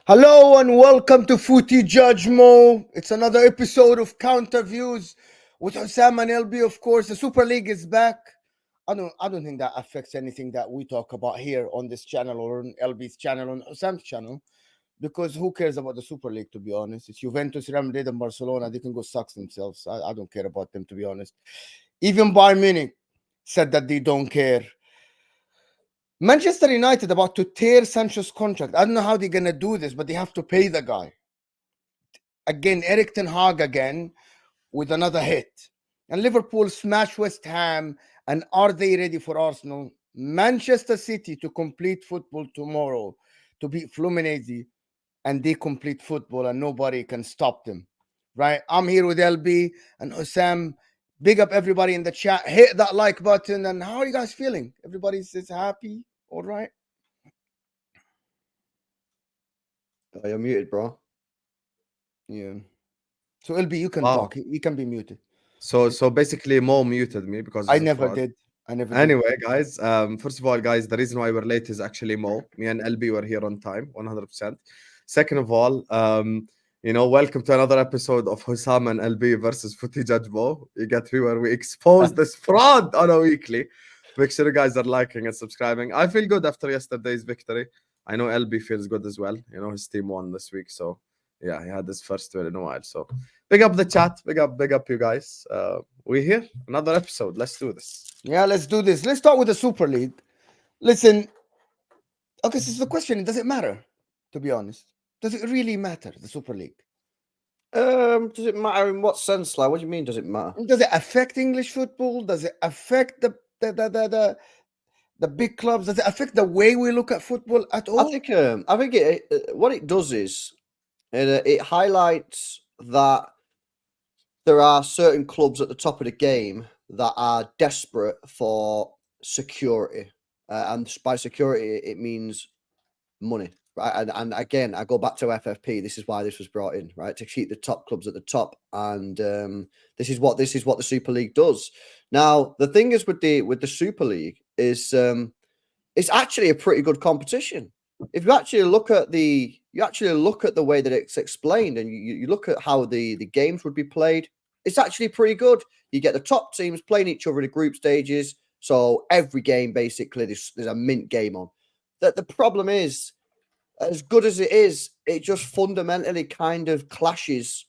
Hello and welcome to Footy Judge Mo. It's another episode of Counter Views with Husam and LB. Of course, the Super League is back. I don't think that affects anything that we talk about here on this channel or on LB's channel, on Husam's channel, because who cares about the Super League? To be honest, it's Juventus, Real Madrid, and Barcelona. They can go suck themselves. I don't care about them, to be honest. Even Bayern Munich said that they don't care. Manchester United about to tear Sancho's contract. I don't know how they're gonna do this, but they have to pay the guy. Again, Eric Ten Hag again with another hit. And Liverpool smash West Ham. And are they ready for Arsenal? Manchester City to complete football tomorrow to beat Fluminense, and they complete football and nobody can stop them. Right? I'm here with LB and Husam. Big up everybody in the chat. Hit that like button. And how are you guys feeling? Everybody says happy. All right. Oh, you're muted, bro. Yeah. So LB, you can talk. He can be muted. So basically, Mo muted me because I it's a never fraud. did. I never did. Anyway, guys, first of all, guys, the reason why we're late is actually Mo. Me and LB were here on time, 100%. Second of all, welcome to another episode of Husam and LB versus Footy Judge Mo. You get me where we expose this fraud on a weekly. Make sure you guys are liking and subscribing. I feel good after yesterday's victory. I know LB feels good as well. You know, his team won this week, so yeah, he had his first win in a while. So big up the chat, big up you guys. We're here, another episode. Let's do this. Yeah, let's do this. Let's start with the Super League. Listen, okay, so the question, does it matter, to be honest? Does it really matter, the Super League? Does it matter in what sense? Like, what do you mean, does it matter? Does it affect English football? Does it affect the big clubs? Does it affect the way we look at football at all? I think what it does is it highlights that there are certain clubs at the top of the game that are desperate for security, and by security it means money, right? And again, I go back to FFP. This is why this was brought in, right, to keep the top clubs at the top. And this is what the Super League does. Now, the thing is with the Super League is it's actually a pretty good competition. If you actually look at the way that it's explained, and you look at how the games would be played, it's actually pretty good. You get the top teams playing each other in the group stages. So every game, basically, there's a mint game on. That the problem is, as good as it is, it just fundamentally kind of clashes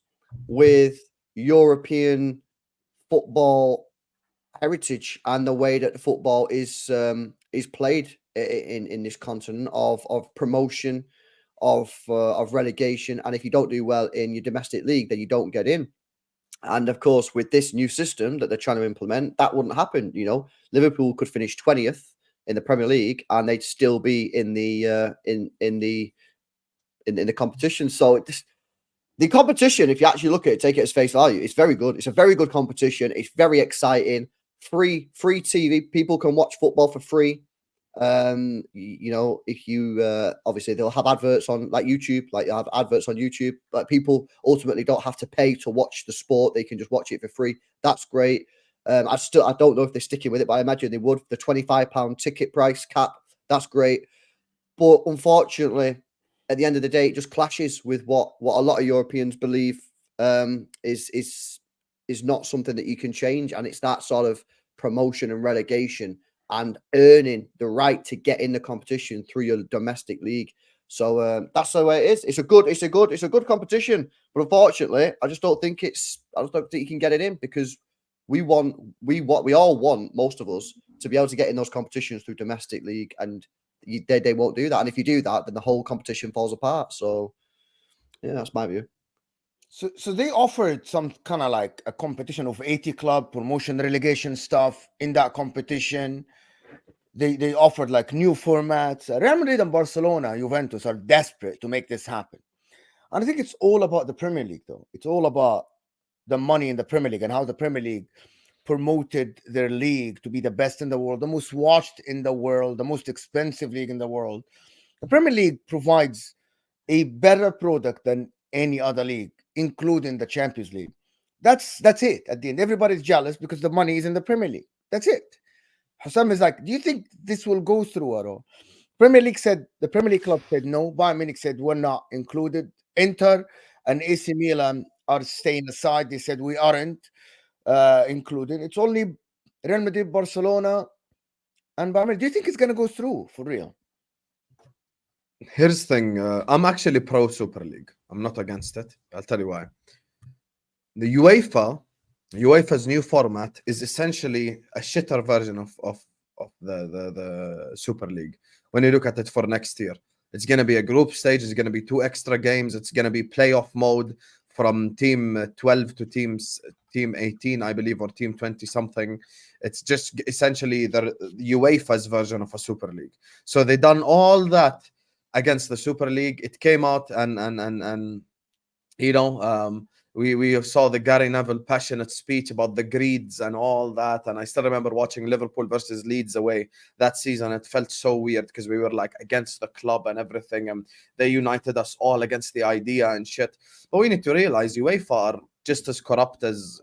with European football heritage and the way that the football is played in this continent of promotion, of relegation, and if you don't do well in your domestic league, then you don't get in. And of course, with this new system that they're trying to implement, that wouldn't happen. You know, Liverpool could finish 20th in the Premier League, and they'd still be in the competition. So the competition, if you actually look at it, take it as face value, it's very good. It's a very good competition. It's very exciting. Free TV. People can watch football for free. If you obviously they'll have adverts on like YouTube, like you have adverts on YouTube, but people ultimately don't have to pay to watch the sport. They can just watch it for free. That's great. I don't know if they're sticking with it, but I imagine they would. The £25 ticket price cap, that's great. But unfortunately, at the end of the day, it just clashes with what a lot of Europeans believe is not something that you can change, and it's that sort of promotion and relegation and earning the right to get in the competition through your domestic league. So that's the way it is. It's a good competition, but unfortunately, I don't think you can get it in because we all want, most of us, to be able to get in those competitions through domestic league, and they won't do that. And if you do that, then the whole competition falls apart. So yeah, that's my view. So they offered some kind of like a competition of 80 club promotion relegation stuff in that competition. They offered like new formats. Real Madrid and Barcelona, Juventus are desperate to make this happen. And I think it's all about the Premier League, though. It's all about the money in the Premier League and how the Premier League promoted their league to be the best in the world, the most watched in the world, the most expensive league in the world. The Premier League provides a better product than any other league, including the Champions League. That's it. At the end, everybody's jealous because the money is in the Premier League. That's it. Husam is like, do you think this will go through at all? Premier League said, the Premier League club said no. Bayern Munich said we're not included. Inter and AC Milan are staying aside. They said we aren't included. It's only Real Madrid, Barcelona, and Bayern Munich. Do you think it's going to go through for real? Here's the thing. I'm actually pro Super League. I'm not against it. I'll tell you why. The UEFA's new format is essentially a shitter version of the Super League. When you look at it for next year, it's going to be a group stage. It's going to be 2 extra games. It's going to be playoff mode from team 12 to team 18, I believe, or team 20 something. It's just essentially the UEFA's version of a Super League. So they done all that against the Super League. It came out and you know, we saw the Gary Neville passionate speech about the greeds and all that. And I still remember watching Liverpool versus Leeds away that season. It felt so weird because we were like against the club and everything, and they united us all against the idea and shit. But we need to realize UEFA are just as corrupt as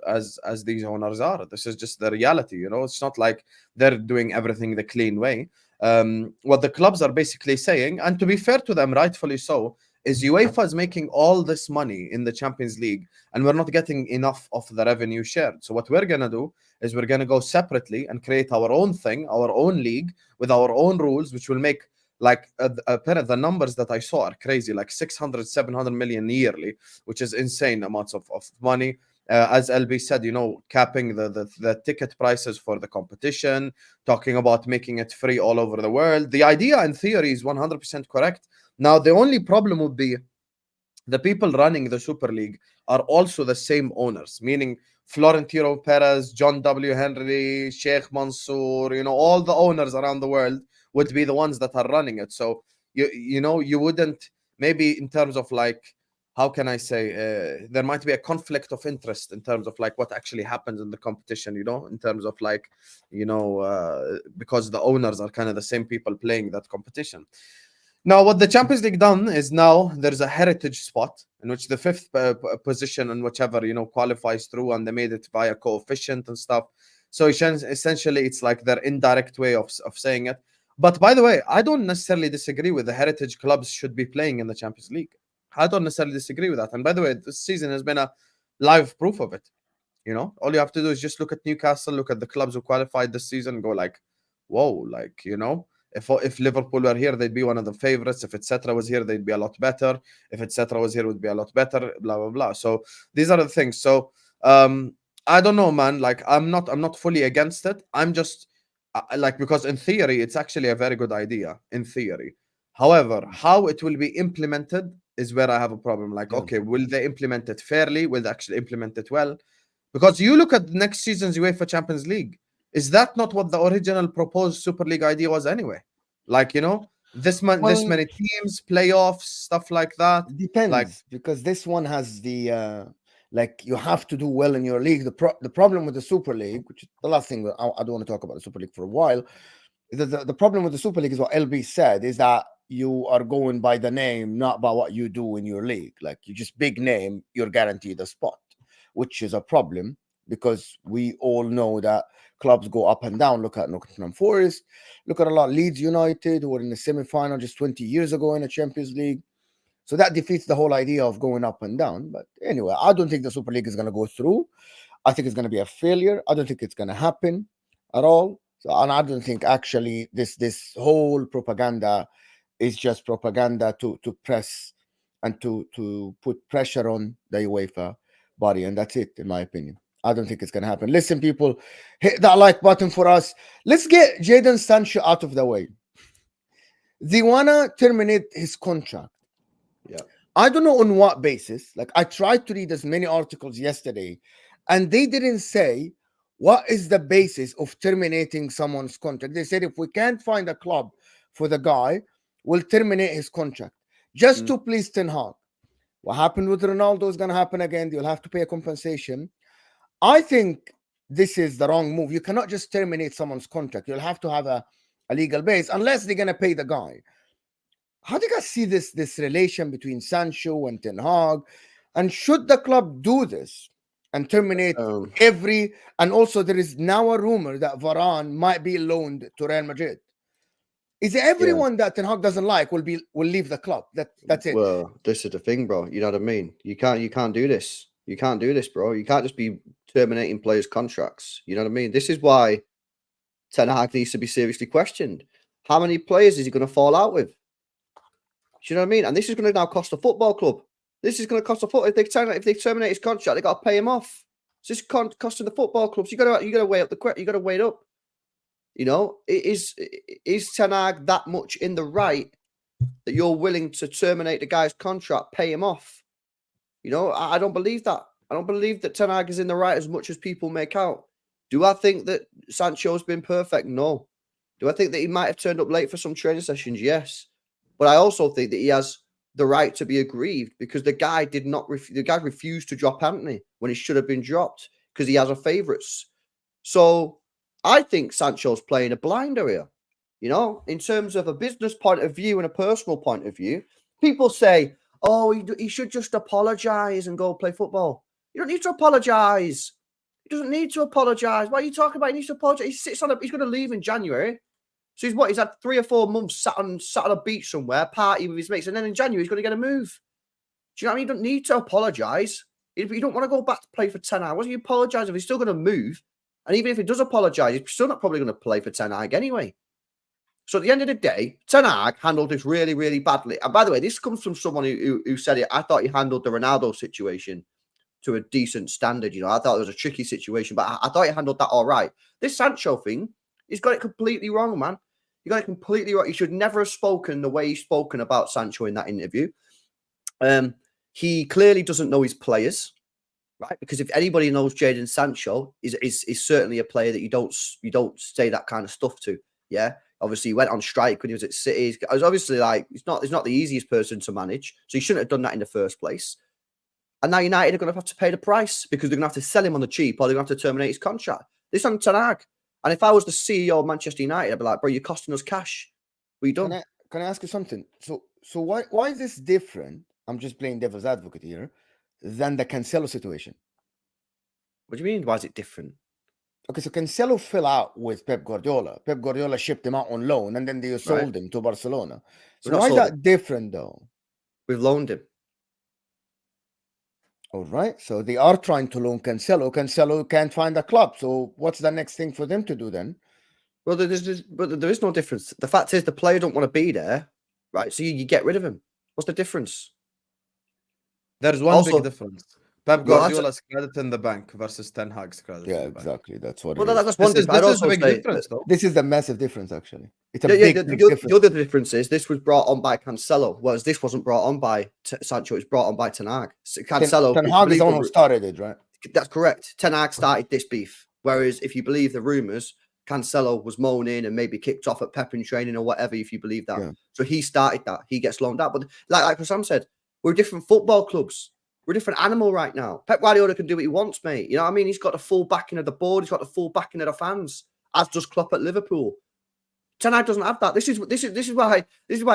these owners are. This is just the reality, you know. It's not like they're doing everything the clean way. What the clubs are basically saying, and to be fair to them, rightfully so, is UEFA is making all this money in the Champions League and we're not getting enough of the revenue shared. So what we're going to do is we're going to go separately and create our own thing, our own league with our own rules, which will make like the numbers that I saw are crazy, like 600, 700 million yearly, which is insane amounts of money. As LB said, you know, capping the ticket prices for the competition, talking about making it free all over the world. The idea in theory is 100% correct. Now, the only problem would be the people running the Super League are also the same owners, meaning Florentino Perez, John W. Henry, Sheikh Mansour, you know, all the owners around the world would be the ones that are running it. So, you know, you wouldn't, maybe in terms of like, how can I say, there might be a conflict of interest in terms of like what actually happens in the competition, you know, in terms of like, you know, because the owners are kind of the same people playing that competition. Now, what the Champions League done is now there's a heritage spot in which the fifth position and whichever, you know, qualifies through, and they made it via coefficient and stuff. So essentially, it's like their indirect way of saying it. But by the way, I don't necessarily disagree with the heritage clubs should be playing in the Champions League. I don't necessarily disagree with that. And by the way, this season has been a live proof of it. You know, all you have to do is just look at Newcastle, look at the clubs who qualified this season, go like, whoa, like, you know. If Liverpool were here, they'd be one of the favorites. If etc. was here, they'd be a lot better. If etc. was here, would be a lot better. Blah blah blah. So these are the things. So I don't know, man. Like I'm not fully against it. I'm just like, because in theory, it's actually a very good idea in theory. However, how it will be implemented is where I have a problem. Like, okay, will they implement it fairly? Will they actually implement it well? Because you look at next season's UEFA Champions League. Is that not what the original proposed Super League idea was anyway? Like, you know, this many teams, playoffs, stuff like that. Depends, like, because this one has the like you have to do well in your league. The problem with the Super League, which is the last thing I don't want to talk about the Super League for a while, is that the problem with the Super League is what LB said, is that you are going by the name, not by what you do in your league. Like you just big name, you're guaranteed a spot, which is a problem because we all know that clubs go up and down. Look at Nottingham Forest, look at a lot of Leeds United who were in the semi-final just 20 years ago in the Champions League. So that defeats the whole idea of going up and down. But anyway, I don't think the Super League is going to go through. I think it's going to be a failure. I don't think it's going to happen at all. So, and I don't think actually this whole propaganda is just propaganda to press and to put pressure on the UEFA body, and that's it, in my opinion. I don't think it's going to happen. Listen, people, hit that like button for us. Let's get Jadon Sancho out of the way. They want to terminate his contract. Yeah. I don't know on what basis. Like, I tried to read as many articles yesterday, and they didn't say what is the basis of terminating someone's contract. They said if we can't find a club for the guy, we'll terminate his contract just to please Ten Hag. What happened with Ronaldo is going to happen again. You'll have to pay a compensation. I think this is the wrong move. You cannot just terminate someone's contract. You'll have to have a legal base unless they're going to pay the guy. How do you guys see this relation between Sancho and Ten Hag? And should the club do this and terminate and also there is now a rumor that Varane might be loaned to Real Madrid. Is everyone that Ten Hag doesn't like will leave the club? That's it. Well, this is the thing, bro. You know what I mean? You can't do this. You can't do this, bro. You can't just be terminating players' contracts. You know what I mean? This is why Ten Hag needs to be seriously questioned. How many players is he going to fall out with? Do you know what I mean? And this is going to now cost the football club. This is going to cost the football. If they terminate his contract, they got to pay him off. So this is costing the football clubs. You got to weigh up you got to weigh it up. You know, is Ten Hag that much in the right that you're willing to terminate the guy's contract, pay him off? You know, I don't believe that. I don't believe that Ten Hag is in the right as much as people make out. Do I think that Sancho's been perfect? No. Do I think that he might have turned up late for some training sessions? Yes. But I also think that he has the right to be aggrieved because the guy refused to drop Anthony when he should have been dropped because he has a favourites. So I think Sancho's playing a blinder here. You know, in terms of a business point of view and a personal point of view, people say, oh, he should just apologise and go play football. You don't need to apologise. He doesn't need to apologise. What are you talking about? He needs to apologise. He's going to leave in January. So he's had 3 or 4 months sat on a beach somewhere, party with his mates, and then in January he's going to get a move. Do you know what I mean? You don't need to apologise. If you don't want to go back to play for 10 hours, you apologise if he's still going to move. And even if he does apologise, he's still not probably going to play for Ten Hag anyway. So at the end of the day, Ten Hag handled this really, really badly. And by the way, this comes from someone who said it. I thought he handled the Ronaldo situation to a decent standard. You know, I thought it was a tricky situation, but I thought he handled that all right. This Sancho thing, he's got it completely wrong, man. You got it completely wrong. He should never have spoken the way he's spoken about Sancho in that interview. He clearly doesn't know his players. Right, because if anybody knows Jadon Sancho, is certainly a player that you don't say that kind of stuff to. Yeah, obviously he went on strike when he was at City. I was obviously like he's not the easiest person to manage, so he shouldn't have done that in the first place. And now United are going to have to pay the price because they're going to have to sell him on the cheap, or they're going to have to terminate his contract. This is on Ten Hag. And if I was the CEO of Manchester United, I'd be like, bro, you're costing us cash. What are you done? Can I ask you something? So why is this different? I'm just playing devil's advocate here. Than the Cancelo situation. What do you mean? Why is it different? Okay, so Cancelo fell out with Pep Guardiola. Pep Guardiola shipped him out on loan, and then they sold him to Barcelona. So why is that different, though? We've loaned him. All right, so they are trying to loan Cancelo. Cancelo can't find a club. So what's the next thing for them to do then? Well, there is no difference. The fact is the player don't want to be there, right? So you get rid of him. What's the difference? There's one big difference. Pep Guardiola's credit in the bank versus Ten Hag's credit. Yeah, exactly. That's what. Well, that's one. This is a big difference, though. This is the massive difference, actually. It's a big difference. The other difference is this was brought on by Cancelo, whereas this wasn't brought on by Sancho. It was brought on by Ten Hag. Cancelo. Ten Hag is the one who started it, right? That's correct. Ten Hag started this beef. Whereas, if you believe the rumors, Cancelo was moaning and maybe kicked off at Pep in training or whatever. If you believe that, so he started that. He gets loaned out, but like Husam said, we're different football clubs. We're a different animal right now. Pep Guardiola can do what he wants, mate. You know what I mean? He's got the full backing of the board. He's got the full backing of the fans, as does Klopp at Liverpool. Ten Hag doesn't have that. This is why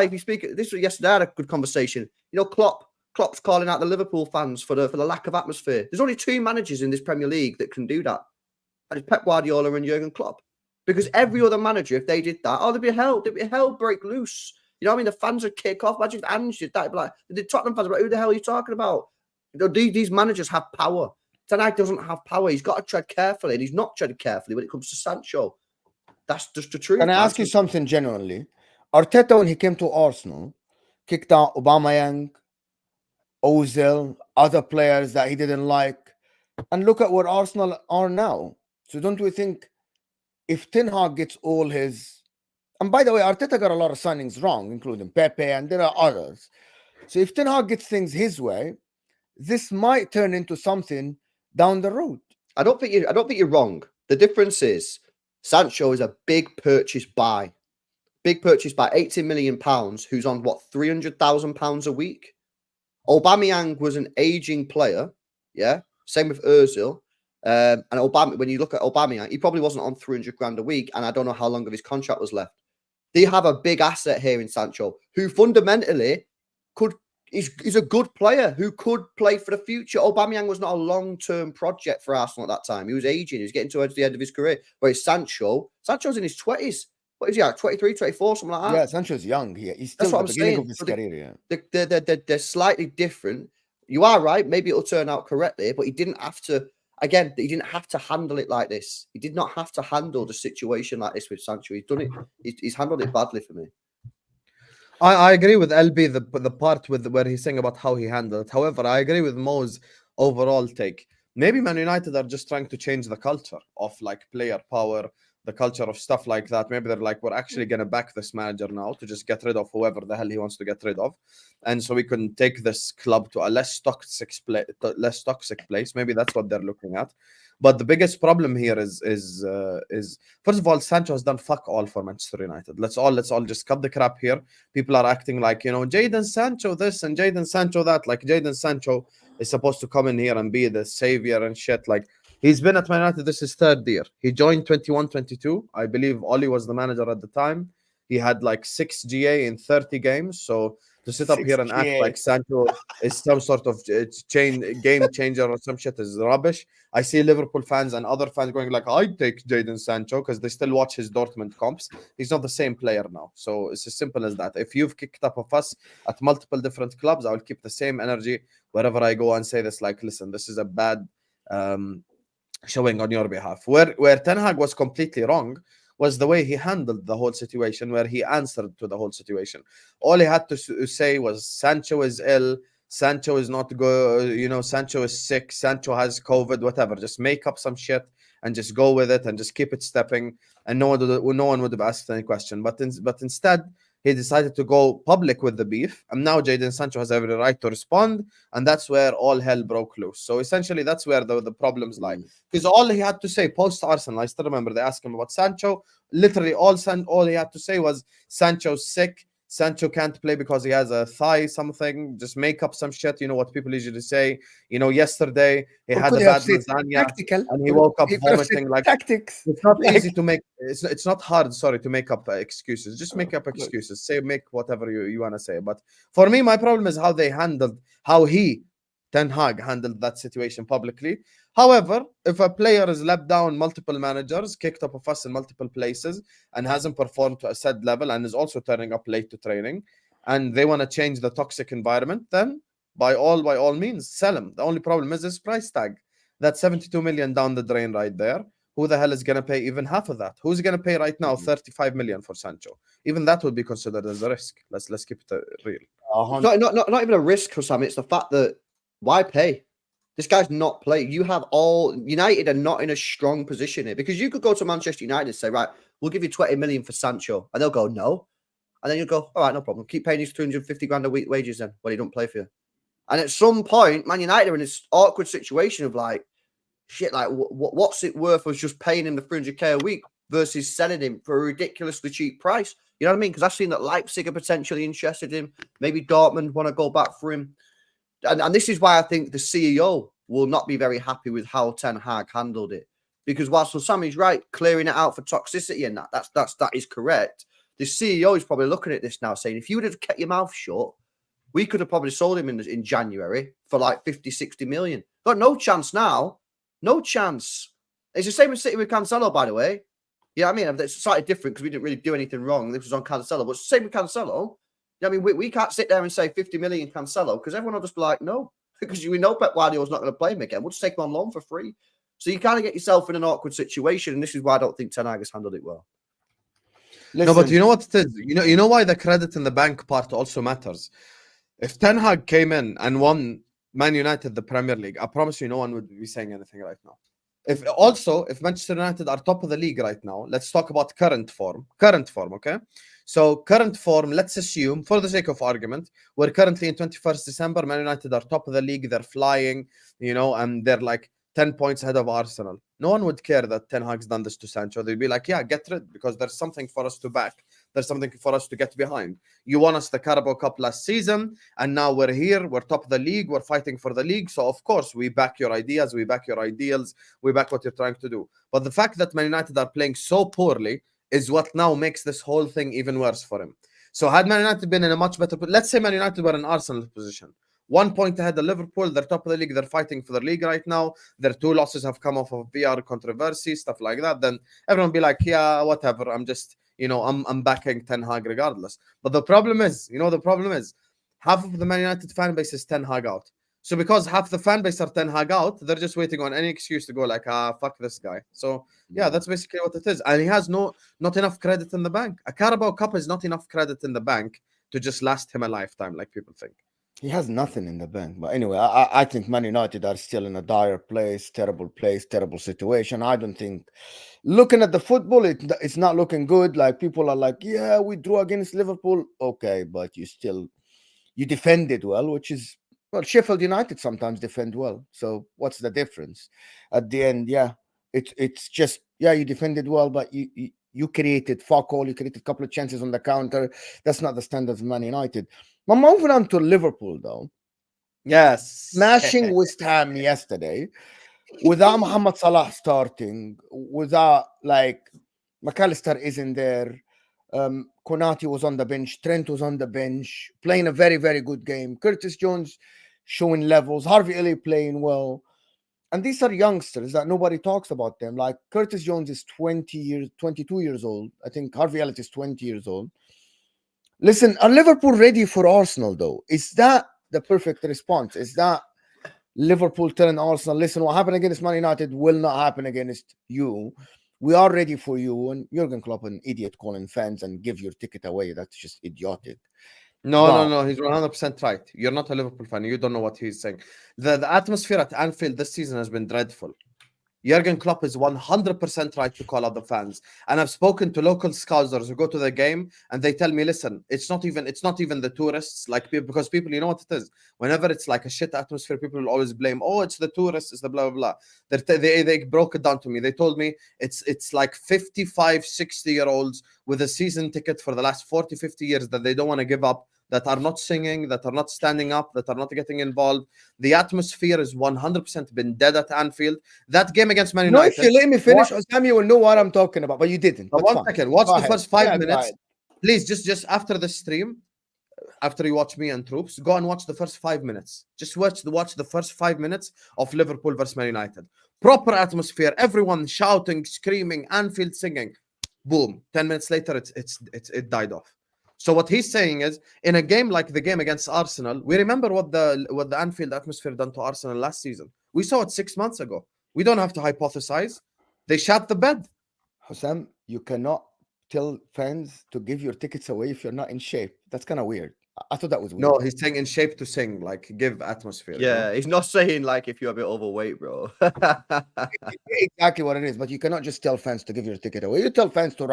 if you speak, this was yesterday I had a good conversation. You know, Klopp's calling out the Liverpool fans for the lack of atmosphere. There's only 2 managers in this Premier League that can do that. And it's Pep Guardiola and Jurgen Klopp. Because every other manager, if they did that, there'd be hell break loose. You know what I mean? The fans would kick off. Imagine if Ange did that. Like, the Tottenham fans would be like, who the hell are you talking about? You know, these managers have power. Ten Hag doesn't have power. He's got to tread carefully, and he's not treading carefully when it comes to Sancho. That's just the truth. Can I ask you something genuinely? Arteta, when he came to Arsenal, kicked out Aubameyang, Ozil, other players that he didn't like. And look at where Arsenal are now. So don't we think if Ten Hag gets all his... And by the way, Arteta got a lot of signings wrong, including Pepe, and there are others. So if Ten Hag gets things his way, this might turn into something down the road. I don't think you're wrong. The difference is Sancho is a big purchase buy. Big purchase by £80 million, who's on, what, £300,000 a week? Aubameyang was an aging player, yeah? Same with Ozil. And when you look at Aubameyang, he probably wasn't on 300 grand a week, and I don't know how long of his contract was left. They have a big asset here in Sancho, who fundamentally is a good player who could play for the future. Aubameyang was not a long-term project for Arsenal at that time. He was aging. He was getting towards the end of his career. Whereas Sancho's in his 20s. what is he at? 23, 24, something like that. Yeah, Sancho's young. He's That's still what at the I'm beginning saying. of his So career. Yeah. they're slightly different. You are right. Maybe it'll turn out correctly, but he didn't have to. Again, he didn't have to handle it like this. He did not have to handle the situation like this with Sancho. He's done it. He's handled it badly for me. I agree with LB the part with where he's saying about how he handled it. However, I agree with Mo's overall take. Maybe Man United are just trying to change the culture of like player power, the culture of stuff like that. Maybe they're like, we're actually gonna back this manager now to just get rid of whoever the hell he wants to get rid of, and so we can take this club to a less toxic place. Maybe that's what they're looking at. But the biggest problem here is first of all, Sancho has done fuck all for Manchester United. Let's all just cut the crap here. People are acting like, you know, Jadon Sancho this and Jadon Sancho that. Like Jadon Sancho is supposed to come in here and be the savior and shit. Like he's been at Man United. This is third year. He joined 21-22. I believe Oli was the manager at the time. He had like 6 GA in 30 games. So to sit up here and act like Sancho is some sort of game changer or some shit is rubbish. I see Liverpool fans and other fans going like, I'd take Jadon Sancho because they still watch his Dortmund comps. He's not the same player now. So it's as simple as that. If you've kicked up a fuss at multiple different clubs, I will keep the same energy wherever I go and say this, like, listen, this is a bad showing on your behalf. Where Ten Hag was completely wrong was the way he handled the whole situation, where he answered to the whole situation. All he had to say was Sancho is ill, Sancho is not good, you know, Sancho is sick, Sancho has COVID, whatever. Just make up some shit and just go with it and just keep it stepping. And no one would have asked any question. But instead, he decided to go public with the beef. And now Jadon Sancho has every right to respond. And that's where all hell broke loose. So essentially, that's where the problems lie. Because all he had to say post Arsenal, I still remember they asked him about Sancho. Literally, all he had to say was Sancho's sick. Sancho can't play because he has a thigh something. Just make up some shit. You know what people usually say. You know, yesterday he had a bad lasagna and he woke up vomiting. Like tactics. It's not easy to make. It's not hard. Sorry, to make up excuses. Just make up excuses. Make whatever you want to say. But for me, my problem is how he Ten Hag handled that situation publicly. However, if a player is let down multiple managers, kicked up a fuss in multiple places, and hasn't performed to a said level, and is also turning up late to training, and they want to change the toxic environment, then by all means, sell him. The only problem is his price tag. That's 72 million down the drain right there. Who the hell is going to pay even half of that? Who's going to pay right now 35 million for Sancho? Even that would be considered as a risk. Let's keep it real. Not even a risk, Husam. It's the fact that why pay? This guy's not playing. You have all United are not in a strong position here because you could go to Manchester United and say, right, we'll give you 20 million for Sancho, and they'll go no, and then you go, all right, no problem. Keep paying these 250 grand a week wages then when he don't play for you. And at some point, Man United are in this awkward situation of like, shit, like what's it worth us just paying him the 300k a week versus selling him for a ridiculously cheap price? You know what I mean? Because I've seen that Leipzig are potentially interested in him. Maybe Dortmund want to go back for him. And this is why I think the CEO will not be very happy with how Ten Hag handled it. Because whilst Sammy's right, clearing it out for toxicity and that is correct, the CEO is probably looking at this now saying, if you would have kept your mouth shut, we could have probably sold him in January for like 50, 60 million. Got no chance now. No chance. It's the same with City with Cancelo, by the way. Yeah, I mean, it's slightly different because we didn't really do anything wrong. This was on Cancelo. But it's the same with Cancelo. I mean, we can't sit there and say 50 million Cancelo because everyone will just be like, no, because we know Pep Guardiola's not going to play him again. We'll just take him on loan for free. So you kind of get yourself in an awkward situation, and this is why I don't think Ten Hag has handled it well. No, but you know what it is? You know why the credit in the bank part also matters. If Ten Hag came in and won Man United the Premier League, I promise you, no one would be saying anything right now. If Manchester United are top of the league right now, let's talk about current form. Okay. So current form, let's assume, for the sake of argument, we're currently in 21st December. Man United are top of the league. They're flying, you know, and they're like 10 points ahead of Arsenal. No one would care that Ten Hag's done this to Sancho. They'd be like, yeah, get rid, because there's something for us to back. There's something for us to get behind. You won us the Carabao Cup last season, and now we're here. We're top of the league. We're fighting for the league. So, of course, we back your ideas. We back your ideals. We back what you're trying to do. But the fact that Man United are playing so poorly is what now makes this whole thing even worse for him. So had Man United been in a much better... Let's say Man United were in Arsenal's position. 1 point ahead of Liverpool. They're top of the league. They're fighting for the league right now. Their 2 losses have come off of VR controversy, stuff like that. Then everyone will be like, yeah, whatever. I'm just, I'm backing Ten Hag regardless. But the problem is, half of the Man United fan base is Ten Hag out. So because half the fan base are Ten Hag out, they're just waiting on any excuse to go like, fuck this guy. So yeah, that's basically what it is. And he has not enough credit in the bank. A Carabao Cup is not enough credit in the bank to just last him a lifetime, like people think. He has nothing in the bank. But anyway, I think Man United are still in a dire place, terrible situation. I don't think, looking at the football, it's not looking good. Like, people are like, yeah, we drew against Liverpool. Okay, but you defended well, which is, well, Sheffield United sometimes defend well. So what's the difference? At the end, yeah, it's just, yeah, you defended well, but you created fuck all. You created a couple of chances on the counter. That's not the standards of Man United. But moving on to Liverpool, though. Yes. Smashing West Ham yesterday without Mohamed Salah starting, without, like, McAllister isn't there. Konate was on the bench. Trent was on the bench, playing a very, very good game. Curtis Jones showing levels. Harvey Elliott playing well. And these are youngsters that nobody talks about them. Like, Curtis Jones is 22 years old. I think Harvey Elliott is 20 years old. Listen, are Liverpool ready for Arsenal, though? Is that the perfect response? Is that Liverpool telling Arsenal, listen, what happened against Man United will not happen against you. We are ready for you. And Jurgen Klopp, an idiot, calling fans and give your ticket away. That's just idiotic. No. He's 100% right. You're not a Liverpool fan. You don't know what he's saying. The atmosphere at Anfield this season has been dreadful. Jurgen Klopp is 100% right to call out the fans. And I've spoken to local scousers who go to the game and they tell me, listen, it's not even the tourists, like, because people, you know what it is. Whenever it's like a shit atmosphere, people will always blame, oh, it's the tourists, it's the blah, blah, blah. They broke it down to me. They told me it's like 55, 60-year-olds with a season ticket for the last 40, 50 years that they don't want to give up, that are not singing, that are not standing up, that are not getting involved. The atmosphere has 100% been dead at Anfield. That game against Man United. No, if you let me finish, Husam, you will know what I'm talking about, but you didn't. But one second. Watch the first 5 minutes. Please, just after the stream, after you watch me and Troops, go and watch the first 5 minutes. Just watch the first 5 minutes of Liverpool versus Man United. Proper atmosphere, everyone shouting, screaming, Anfield singing. Boom. 10 minutes later, it died off. So what he's saying is, in a game like the game against Arsenal, we remember what the Anfield atmosphere done to Arsenal last season. We saw it 6 months ago. We don't have to hypothesize. They shot the bed. Husam, you cannot tell fans to give your tickets away if you're not in shape. That's kind of weird. I thought that was weird. No, he's saying in shape to sing, like give atmosphere. Yeah, he's not saying like if you're a bit overweight, bro. Exactly what it is. But you cannot just tell fans to give your ticket away. You tell fans to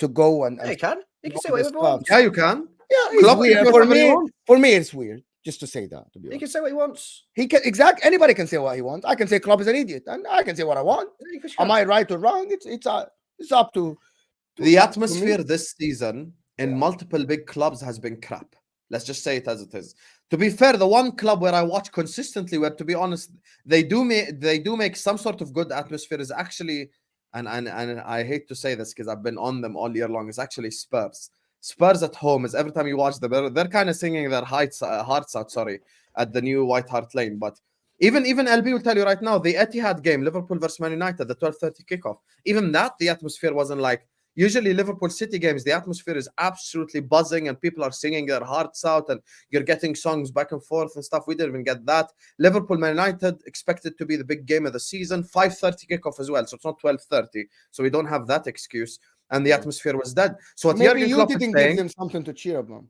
go and Yeah, you can. You can say whatever you want. Yeah, you can. Yeah, it's weird. For me, it's weird just to say that. To be honest, He can say what he wants. he can Anybody can say what he wants. I can say Klopp is an idiot, and I can say what I want. Am I right or wrong? It's up to the atmosphere this season in multiple big clubs has been crap. Let's just say it as it is. To be fair, the one club where I watch consistently, where, to be honest, they do make some sort of good atmosphere is actually, and I hate to say this because I've been on them all year long, is actually Spurs. Spurs at home is, every time you watch them, they're kind of singing their hearts out, at the new White Hart Lane. But even LB will tell you right now, the Etihad game, Liverpool versus Man United, the 12:30 kickoff, even that, the atmosphere wasn't like, usually Liverpool City games, the atmosphere is absolutely buzzing and people are singing their hearts out and you're getting songs back and forth and stuff. We didn't even get that. Liverpool Man United expected to be the big game of the season, 5:30 kickoff as well, so it's not 12:30, so we don't have that excuse. And the atmosphere was dead. So what maybe Jurgen you Klopp didn't is saying, give them something to cheer up on.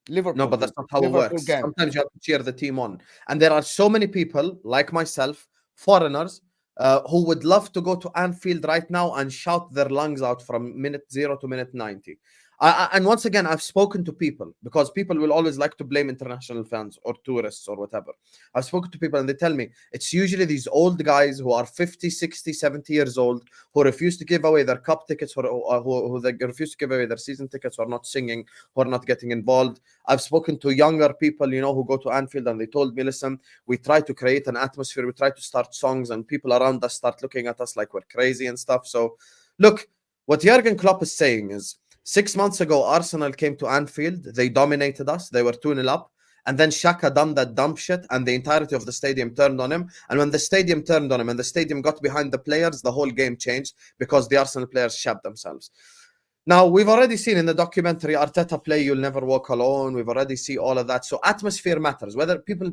Liverpool. No, but that's not how it works. Game. Sometimes you have to cheer the team on. And there are so many people like myself, foreigners, who would love to go to Anfield right now and shout their lungs out from minute 0 to minute 90. And once again, I've spoken to people, because people will always like to blame international fans or tourists or whatever. I've spoken to people and they tell me it's usually these old guys who are 50, 60, 70 years old who refuse to give away their cup tickets, or who they refuse to give away their season tickets, or not singing, or not getting involved. I've spoken to younger people, who go to Anfield, and they told me, listen, we try to create an atmosphere. We try to start songs and people around us start looking at us like we're crazy and stuff. So look, what Jurgen Klopp is saying is, 6 months ago, Arsenal came to Anfield. They dominated us. They were 2-0 up. and then Shaka done that dumb shit, and the entirety of the stadium turned on him. And when the stadium turned on him and the stadium got behind the players, the whole game changed because the Arsenal players shat themselves. Now, we've already seen in the documentary Arteta play You'll Never Walk Alone. We've already seen all of that. So atmosphere matters. Whether people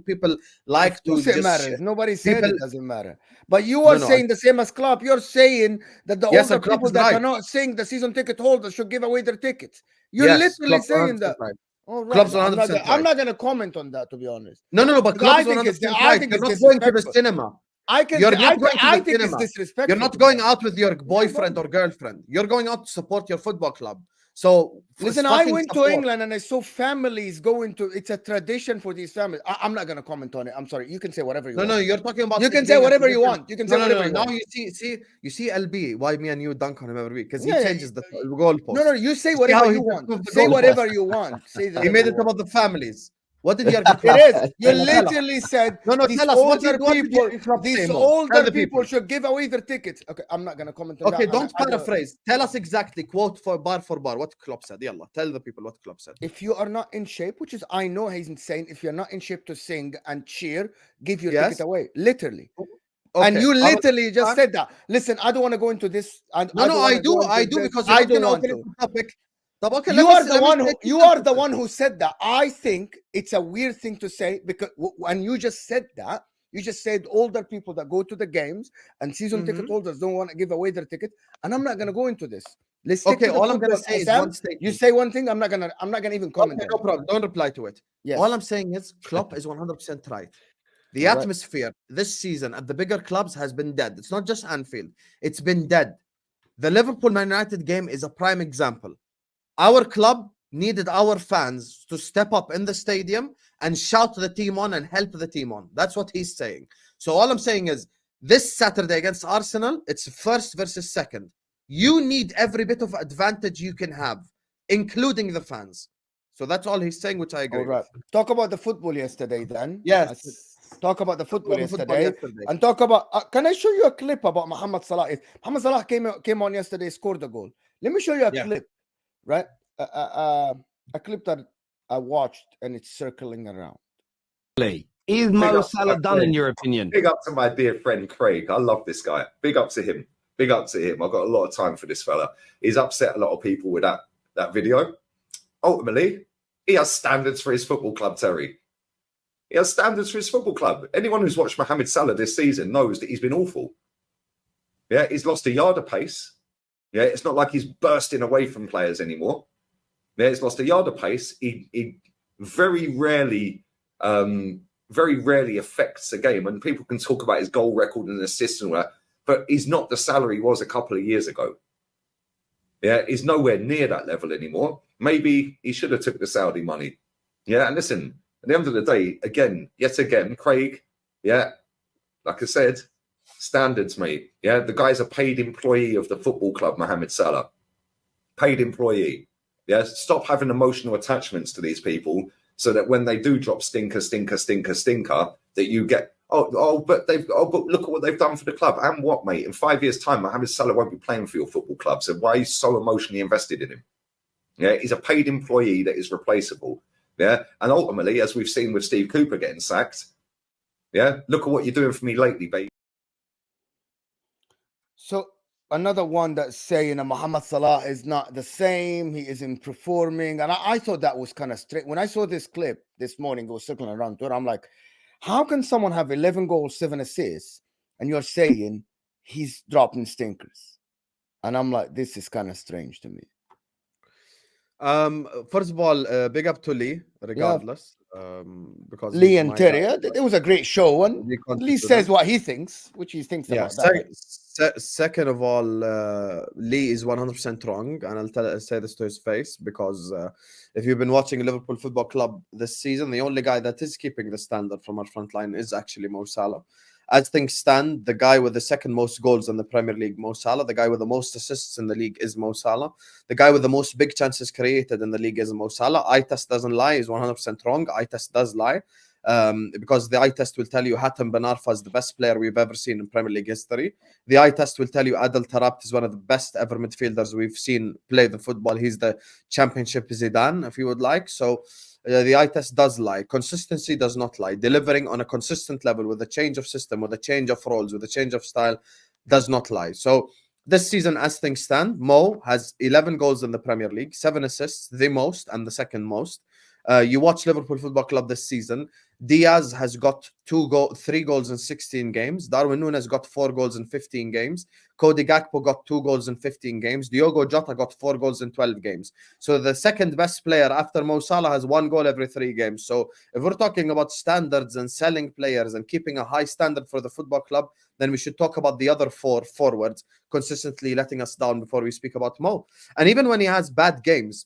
like to it just matters. Nobody said people- it doesn't matter. But you are saying the same as Klopp. You're saying that the Yes, older and Klopp people is that right. are not saying the season ticket holders should give away their tickets. You're Yes, literally Klopp's saying 100% that. right. All right. Klopp's I'm 100% not, I'm not going to comment on that, to be honest. No, but Because Klopp I is think 100% it's right. I think You're it's not going to the disrespectful. cinema. I can. You're say- not I, going to I the think cinema. it's disrespectful. You're not to be going honest. out with your boyfriend or girlfriend. You're going out to support your football club. So Listen, I went to England and I saw families going to. It's a tradition for these families. I'm not going to comment on it. I'm sorry. You can say whatever you want. No, you're talking about. You can say whatever you want. You can say whatever you want. Now you see LB. Why me and you dunk on him every week? Because he Yeah, changes the goalpost. No, you say how whatever he you want. improved the Say goalpost. whatever you want. Say He made it about the families. What did Jurgen It Klopp is. say? You Tell us. literally said No, these tell us. What older did people. Jurgen Klopp say, These Mo? Tell older the people people. should give away their tickets. Okay, I'm not gonna comment on that. Okay, don't paraphrase. Tell us exactly, quote for bar what Klopp said. Yalla, tell the people what Klopp said. If you are not in shape, which is I know he's insane. If you're not in shape to sing and cheer, give your Yes. ticket away. Literally. Okay. And you literally just time. said that. Listen, I don't want to go into this. I do because you're I not don't gonna want open to. it to topic. Okay, You are the one. You are the one who said that. I think it's a weird thing to say because when you just said that, you just said older people that go to the games and season ticket holders don't want to give away their ticket. And I'm not gonna go into this. Let's stick to the all I'm gonna football. say is Husam, one statement. you say one thing. I'm not gonna even comment. Okay, no problem. Don't reply to it. Yes. All I'm saying is Klopp is 100% right. The atmosphere this season at the bigger clubs has been dead. It's not just Anfield. It's been dead. The Liverpool Man United game is a prime example. Our club needed our fans to step up in the stadium and shout the team on and help the team on. That's what he's saying. So all I'm saying is this Saturday against Arsenal, it's first versus second. You need every bit of advantage you can have, including the fans. So that's all he's saying, which I agree with. Talk about the football yesterday then. Yes. Talk about the football yesterday. And talk about, can I show you a clip about Mohamed Salah? Mohamed Salah came on yesterday, scored a goal. Let me show you a clip, right? A clip that I watched and it's circling around. Is Mo Salah done in your opinion? Big up to my dear friend Craig. I love this guy. Big up to him. Big up to him. I've got a lot of time for this fella. He's upset a lot of people with that video. Ultimately, he has standards for his football club, Terry. He has standards for his football club. Anyone who's watched Mohamed Salah this season knows that he's been awful. Yeah, he's lost a yard of pace. Yeah, it's not like he's bursting away from players anymore. Yeah, he's lost a yard of pace. He very rarely affects a game. And people can talk about his goal record and assists and all that, but he's not the salary he was a couple of years ago. Yeah, he's nowhere near that level anymore. Maybe he should have took the Saudi money. Yeah, and listen, at the end of the day, yet again, Craig, yeah, like I said, standards, mate. Yeah, the guy's a paid employee of the football club, Mohamed Salah. Paid employee. Yeah, stop having emotional attachments to these people so that when they do drop stinker, that you get, but look at what they've done for the club. And what, mate? In 5 years' time, Mohamed Salah won't be playing for your football club. So why are you so emotionally invested in him? Yeah, he's a paid employee that is replaceable. Yeah, and ultimately, as we've seen with Steve Cooper getting sacked, yeah, look at what you're doing for me lately, baby. So another one that's saying Mohamed Salah is not the same. He isn't performing, and I thought that was kind of straight. When I saw this clip this morning, it was circling around Twitter. I'm like, how can someone have 11 goals, 7 assists, and you're saying he's dropping stinkers? And I'm like, this is kind of strange to me. First of all, big up to Lee, regardless. Because Lee and Terry, it was a great show, and Lee says what he thinks, which he thinks about that. Second of all, Lee is 100% wrong, and I'll say this to his face, because if you've been watching Liverpool Football Club this season, the only guy that is keeping the standard from our front line is actually Mo Salah. As things stand, the guy with the second most goals in the Premier League, Mo Salah. The guy with the most assists in the league is Mo Salah. The guy with the most big chances created in the league is Mo Salah. Eye test doesn't lie. He's 100% wrong. Eye test does lie. Because the eye test will tell you Hatem Ben Arfa is the best player we've ever seen in Premier League history. The eye test will tell you Adel Tarabt is one of the best ever midfielders we've seen play the football. He's the championship Zidane, if you would like. So the eye test does lie. Consistency does not lie. Delivering on a consistent level with a change of system, with a change of roles, with a change of style does not lie. So this season, as things stand, Mo has 11 goals in the Premier League, 7 assists, the most and the second most. You watch Liverpool Football Club this season. Diaz has got 3 goals in 16 games. Darwin Núñez got 4 goals in 15 games. Cody Gakpo got 2 goals in 15 games. Diogo Jota got 4 goals in 12 games. So the second best player after Mo Salah has 1 goal every 3 games. So if we're talking about standards and selling players and keeping a high standard for the football club, then we should talk about the other 4 forwards consistently letting us down before we speak about Mo. And even when he has bad games,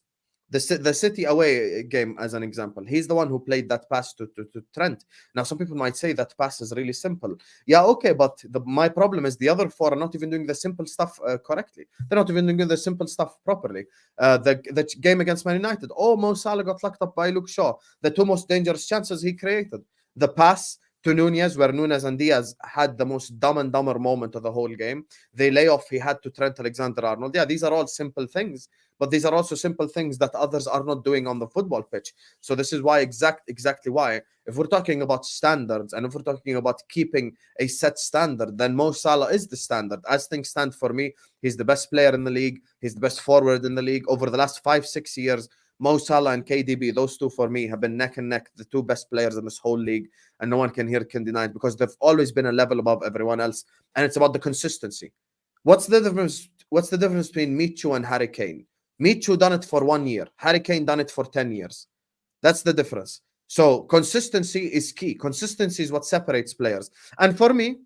the City away game, as an example, he's the one who played that pass to Trent. Now, some people might say that pass is really simple. Yeah, okay, but my problem is the other 4 are not even doing the simple stuff correctly. They're not even doing the simple stuff properly. The game against Man United, Mo Salah got locked up by Luke Shaw. The 2 most dangerous chances he created. The pass to Núñez, where Núñez and Diaz had the most dumb and dumber moment of the whole game. The layoff he had to Trent Alexander-Arnold. Yeah, these are all simple things, but these are also simple things that others are not doing on the football pitch. So this is why exactly why, if we're talking about standards and if we're talking about keeping a set standard, then Mo Salah is the standard. As things stand for me, he's the best player in the league. He's the best forward in the league. Over the last 5-6 years, Mo Salah and KDB, those 2 for me have been neck and neck, the 2 best players in this whole league, and no one can deny it because they've always been a level above everyone else. And it's about the consistency. What's the difference? What's the difference between Michu and Harry Kane? Michu done it for 1 year. Harry Kane done it for 10 years. That's the difference. So consistency is key. Consistency is what separates players. And for me,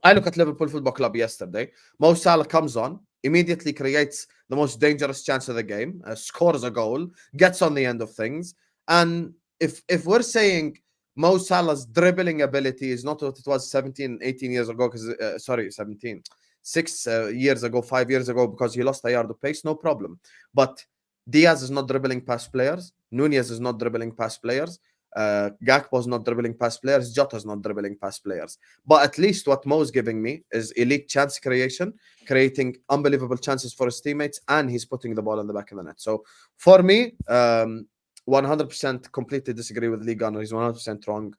I look at Liverpool Football Club yesterday. Mo Salah comes on, immediately creates the most dangerous chance of the game, scores a goal, gets on the end of things. And if we're saying Mo Salah's dribbling ability is not what it was 17, 18 years ago, 17, 6 years ago, 5 years ago, because he lost a yard of pace, no problem. But Diaz is not dribbling past players. Núñez is not dribbling past players. Gakpo is not dribbling past players. Jota is not dribbling past players. But at least what Mo is giving me is elite chance creation, creating unbelievable chances for his teammates, and he's putting the ball in the back of the net. So for me, 100% completely disagree with Lee Gunner. He's 100% wrong.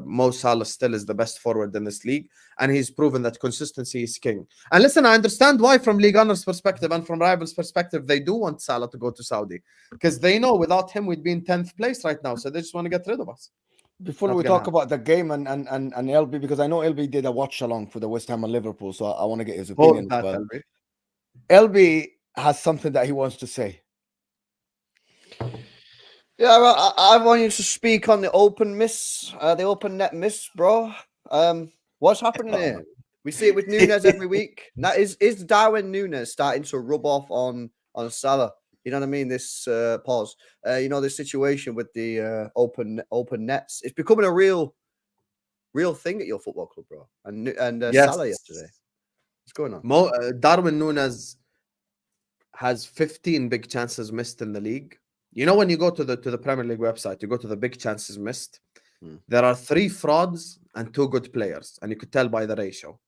Mo Salah still is the best forward in this league, and he's proven that consistency is king. And listen, I understand why from Lee Gunner's perspective and from Rivals' perspective, they do want Salah to go to Saudi, because they know without him we'd be in 10th place right now, so they just want to get rid of us. Before Not we gonna talk about the game and LB, because I know LB did a watch along for the West Ham and Liverpool, so I want to get his opinion as well. LB has something that he wants to say. Yeah, I want you to speak on the open miss, the open net miss, bro. What's happening here? We see it with Núñez every week. Now, is Darwin Núñez starting to rub off on Salah? You know what I mean? This pause. This situation with the open nets. It's becoming a real thing at your football club, bro. And Yes. Salah yesterday. What's going on? Darwin Núñez has 15 big chances missed in the league. You know, when you go to the Premier League website, you go to the big chances missed. There are 3 frauds and 2 good players, and you could tell by the ratio.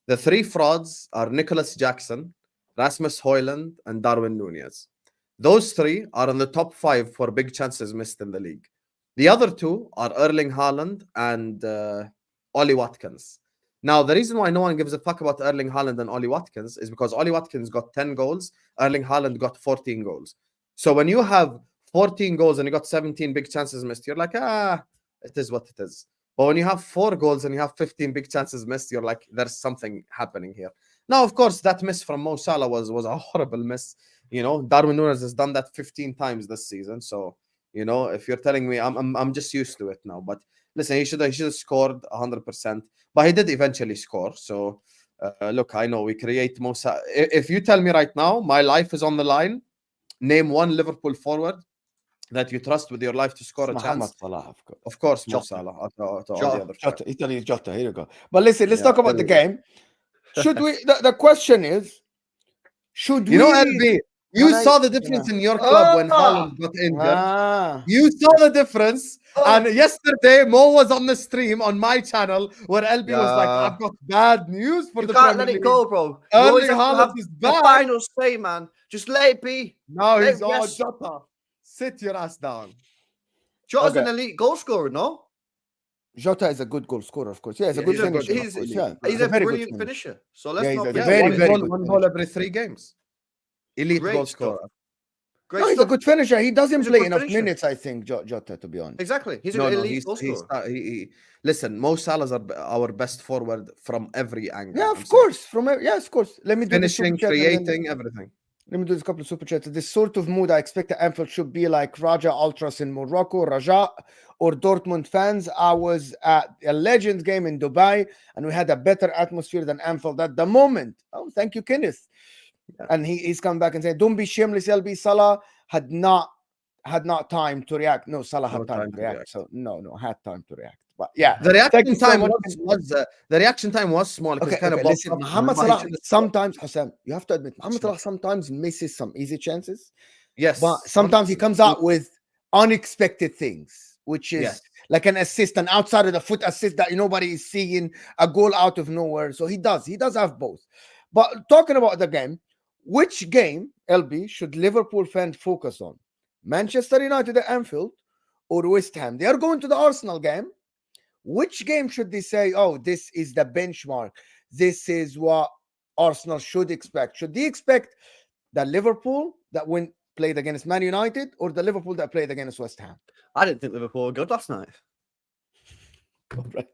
The 3 frauds are Nicholas Jackson, Rasmus Højlund, and Darwin Núñez. Those 3 are in the top 5 for big chances missed in the league. The other 2 are Erling Haaland and Ollie Watkins. Now, the reason why no one gives a fuck about Erling Haaland and Ollie Watkins is because Ollie Watkins got 10 goals, Erling Haaland got 14 goals. So when you have 14 goals and you got 17 big chances missed, you're like, it is what it is. But when you have 4 goals and you have 15 big chances missed, you're like, there's something happening here. Now, of course, that miss from Mo Salah was a horrible miss. You know, Darwin Núñez has done that 15 times this season. So, if you're telling me, I'm just used to it now. But listen, he should have scored 100%. But he did eventually score. So, look, I know we create Mo Salah. If you tell me right now, my life is on the line, name one Liverpool forward that you trust with your life to score a chance. Salah, of course, Mo Jota. Salah. Jota, Italy is Jota. Here you go. But listen, let's talk about the game. Should we? The question is, should we? LB, you saw the difference in your club when Haaland got injured. You saw the difference. And yesterday, Mo was on the stream on my channel where LB was like, I've got bad news for the Premier League. You can't let it go, bro. Erling Haaland is the bad. final say, man. Just let it be. No, he's all Jota. Sit your ass down. Jota's an Okay. elite goal scorer, no? Jota is a good goal scorer, of course. Yeah, he's a Yeah, good he's a good- finisher. He's, of course, yeah. he's a very good brilliant finisher. So let's Yeah, he's not a forget. very, one very goal, good one goal finisher. every 3 games. Elite Great goal stuff. scorer. Great No, he's a stuff. good finisher. He doesn't He's a play good enough finisher. minutes, I think, Jota, to be honest. Exactly. He's No, an no, elite goal scorer. listen, Mo Salah's our best forward from every angle. Yeah, I'm of saying. course. Yes, of course. Let me do the super Finishing, chat and then- creating, everything. Let me do this couple of super chats. This sort of mood I expect the Anfield should be like Raja Ultras in Morocco, Raja, or Dortmund fans. I was at a Legends game in Dubai and we had a better atmosphere than Anfield at the moment. Oh, thank you, Kenneth. Yeah. And he's come back and said, don't be shameless, LB. Salah had not time to react. No, Salah had No time to react. So had time to react. But yeah, The thank you reaction so time much. the reaction time was small. Okay, kind of listen, boxed up. Muhammad He Salah shouldn't have- sometimes, Husam, you have to admit, Muhammad Salah sometimes misses some easy chances. Yes, But sometimes he 100%. comes out with unexpected things, which is Yes. like an assist, an outside of the foot assist that nobody is seeing, a goal out of nowhere. So he does have both. But talking about the game, which game, LB, should Liverpool fans focus on? Manchester United at Anfield or West Ham? They are going to the Arsenal game. Which game should they say, oh, this is the benchmark? This is what Arsenal should expect. Should they expect the Liverpool that played against Man United or the Liverpool that played against West Ham? I didn't think Liverpool were good last night. All right.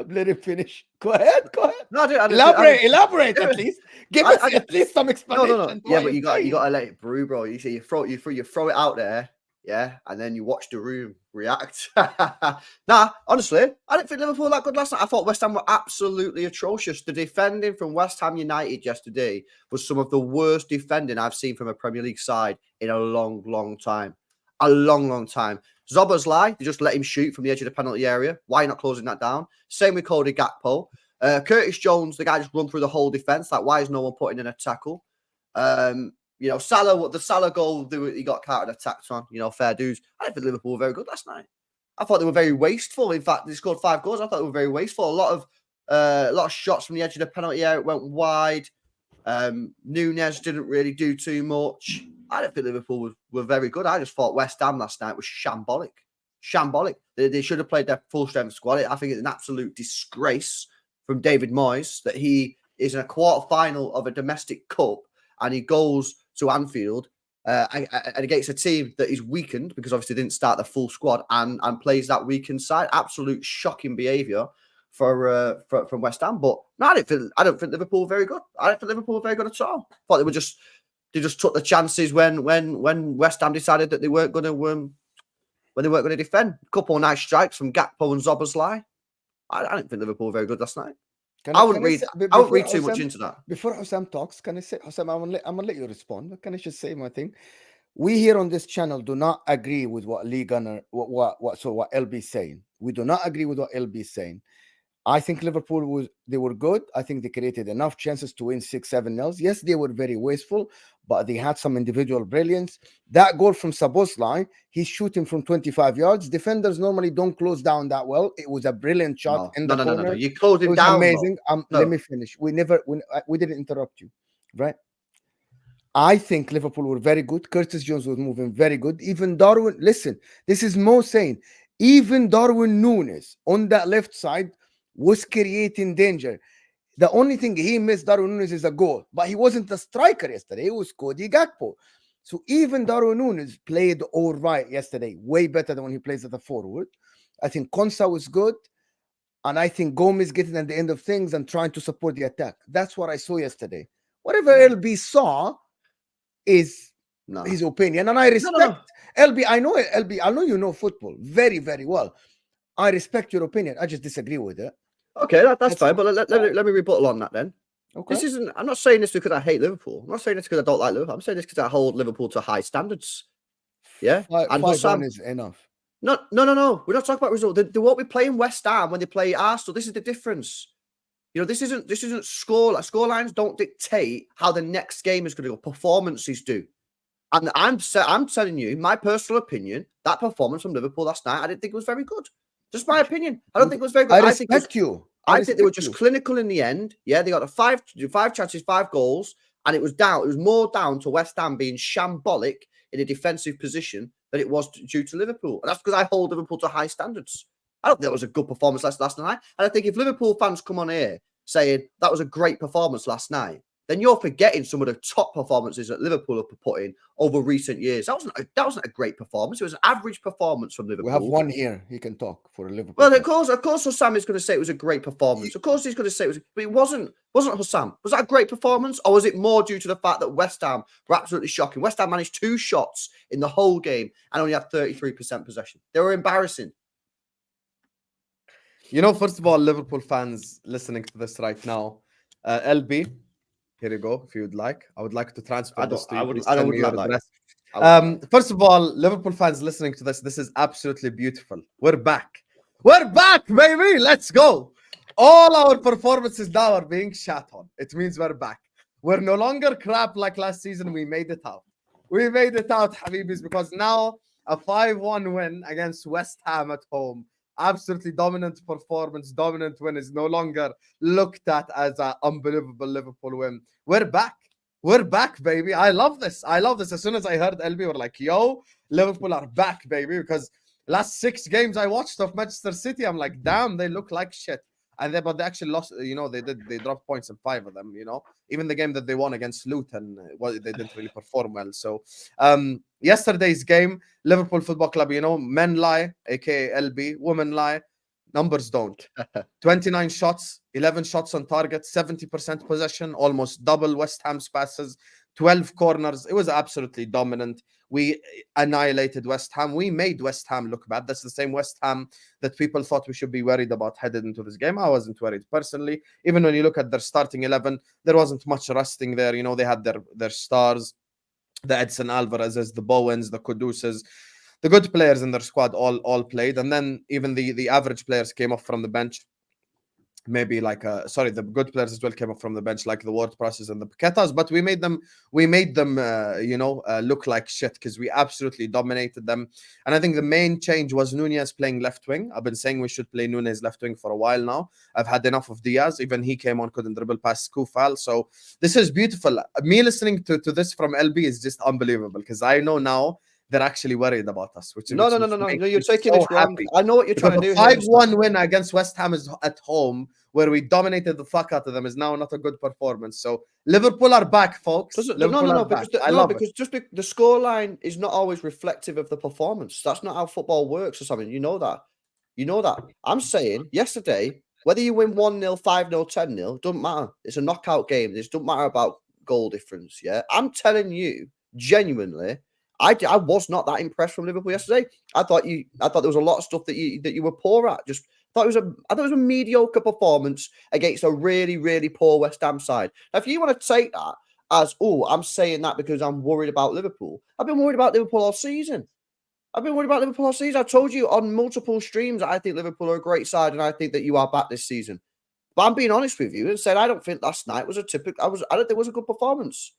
Let him finish. Go ahead. No, I didn't. Elaborate at least. Give us at least some explanation. No. Yeah, but you got to let it brew, bro. You say you throw it out there, yeah, and then you watch the room react. Nah, honestly, I didn't think Liverpool were that good last night. I thought West Ham were absolutely atrocious. The defending from West Ham United yesterday was some of the worst defending I've seen from a Premier League side in a long, long time. A long, long time. Szoboszlai, they just let him shoot from the edge of the penalty area. Why not closing that down? Same with Cody Gakpo. Curtis Jones, the guy just run through the whole defense. Like, why is no one putting in a tackle? Salah, the Salah goal, he got counter-attacked on. Fair dues. I didn't think Liverpool were very good last night. I thought they were very wasteful. In fact, they scored 5 goals. I thought they were very wasteful. A lot of shots from the edge of the penalty area went wide. Nunez didn't really do too much. I don't think Liverpool were very good. I just thought West Ham last night was shambolic. Shambolic. They should have played their full-strength squad. I think it's an absolute disgrace from David Moyes that he is in a quarter-final of a domestic cup and he goes to Anfield and against a team that is weakened because obviously they didn't start the full squad and plays that weakened side. Absolute shocking behaviour from West Ham. But no, I don't think Liverpool were very good. I don't think Liverpool were very good at all. I thought they just took the chances when West Ham decided that they weren't going to defend. A couple of nice strikes from Gakpo and Szoboszlai. I don't think Liverpool were very good last night. I wouldn't read too much into that. Before Husam talks, can I say, Husam, I'm gonna let you respond, but can I just say my thing? We here on this channel do not agree with what Lee Gunner, what LB is saying. We do not agree with what LB is saying. I think Liverpool they were good. I think they created enough chances to win 6-7-0. Yes, they were very wasteful, but they had some individual brilliance. That goal from Szoboszlai, he's shooting from 25 yards. Defenders normally don't close down that well. It was a brilliant shot in the corner. No. You closed him down. Amazing. Let me finish. We didn't interrupt you, right? I think Liverpool were very good. Curtis Jones was moving very good. Even Darwin, listen, this is Mo saying, even Darwin Núñez on that left side was creating danger. The only thing he missed, Darwin Núñez, is a goal, but he wasn't the striker yesterday. It was Cody Gakpo. So even Darwin Núñez played all right yesterday, way better than when he plays at the forward. I think Konsa was good, and I think Gomez getting at the end of things and trying to support the attack. That's what I saw yesterday. Whatever LB saw is his opinion, and I respect LB. I know LB. I know you know football very, very well. I respect your opinion. I just disagree with it. Okay, that's fine. But let me rebuttal on that then. Okay. This isn't. I'm not saying this because I hate Liverpool. I'm not saying this because I don't like Liverpool. I'm saying this because I hold Liverpool to high standards. Yeah, and Husam is enough. No. We're not talking about results. They won't be playing West Ham when they play Arsenal. This is the difference. This isn't score. Scorelines don't dictate how the next game is going to go. Performances do. And I'm telling you, my personal opinion, that performance from Liverpool last night, I didn't think it was very good. Just my opinion. I don't think it was very good. I respect you. I think they were just clinical in the end. Yeah, they got the five chances, 5 goals, and it was more down to West Ham being shambolic in a defensive position than it was due to Liverpool. And that's because I hold Liverpool to high standards. I don't think that was a good performance last night. And I think if Liverpool fans come on here saying that was a great performance last night, then you're forgetting some of the top performances that Liverpool have put in over recent years. That wasn't a great performance. It was an average performance from Liverpool. We have one here. He can talk for Liverpool. Well, of course, Husam is going to say it was a great performance. Of course, he's going to say it was, but it wasn't Husam. Was that a great performance, or was it more due to the fact that West Ham were absolutely shocking? West Ham managed 2 shots in the whole game and only had 33% possession. They were embarrassing. You know, first of all, Liverpool fans listening to this right now, LB, here you go. If you would like, I would like to transfer this to you. I don't like that. First of all, Liverpool fans listening to this is absolutely beautiful. We're back. We're back, baby. Let's go. All our performances now are being shat on. It means we're back. We're no longer crap like last season. We made it out. We made it out, Habibis, because now a 5-1 win against West Ham at home. Absolutely dominant performance, dominant win is no longer looked at as an unbelievable Liverpool win. We're back. We're back, baby. I love this. I love this. As soon as I heard LB, we're like, yo, Liverpool are back, baby. Because last 6 games I watched of Manchester City, I'm like, damn, they look like shit. But they actually lost, you know, they dropped points in 5 of them, you know. Even the game that they won against Luton, they didn't really perform well. So yesterday's game, Liverpool Football Club, you know, men lie, aka LB, women lie, numbers don't. 29 shots, 11 shots on target, 70% possession, almost double West Ham's passes, 12 corners. It was absolutely dominant. We annihilated West Ham. We made West Ham look bad. That's the same West Ham that people thought we should be worried about headed into this game. I wasn't worried personally. Even when you look at their starting 11, there wasn't much rusting there. You know, they had their stars, the Edson Alvarez's, the Bowens, the Kuduses, the good players in their squad all played. And then even the average players came off from the bench. Maybe like the good players as well came up from the bench, like the WordPresses and the Paquetas, but we made them look like shit because we absolutely dominated them. And I think the main change was Nunez playing left wing. I've been saying we should play Nunez left wing for a while now. I've had enough of Diaz. Even he came on, couldn't dribble past Kufal. So this is beautiful. Me listening to this from LB is just unbelievable because I know now they're actually worried about us. No, you're taking this wrong. I know what you're trying to do. 5-1 win against West Ham is at home, where we dominated the fuck out of them, is now not a good performance. So Liverpool are back, folks. Because the scoreline is not always reflective of the performance. That's not how football works or something. You know that. I'm saying yesterday, whether you win 1-0, 5-0, 10-0, doesn't matter. It's a knockout game. This doesn't matter about goal difference. Yeah, I'm telling you, genuinely, I was not that impressed from Liverpool yesterday. I thought there was a lot of stuff that you were poor at. I thought it was a mediocre performance against a really, really poor West Ham side. Now, if you want to take that as, I'm saying that because I'm worried about Liverpool. I've been worried about Liverpool all season. I told you on multiple streams that I think Liverpool are a great side and I think that you are back this season. But I'm being honest with you and said I don't think last night was I don't think it was a good performance.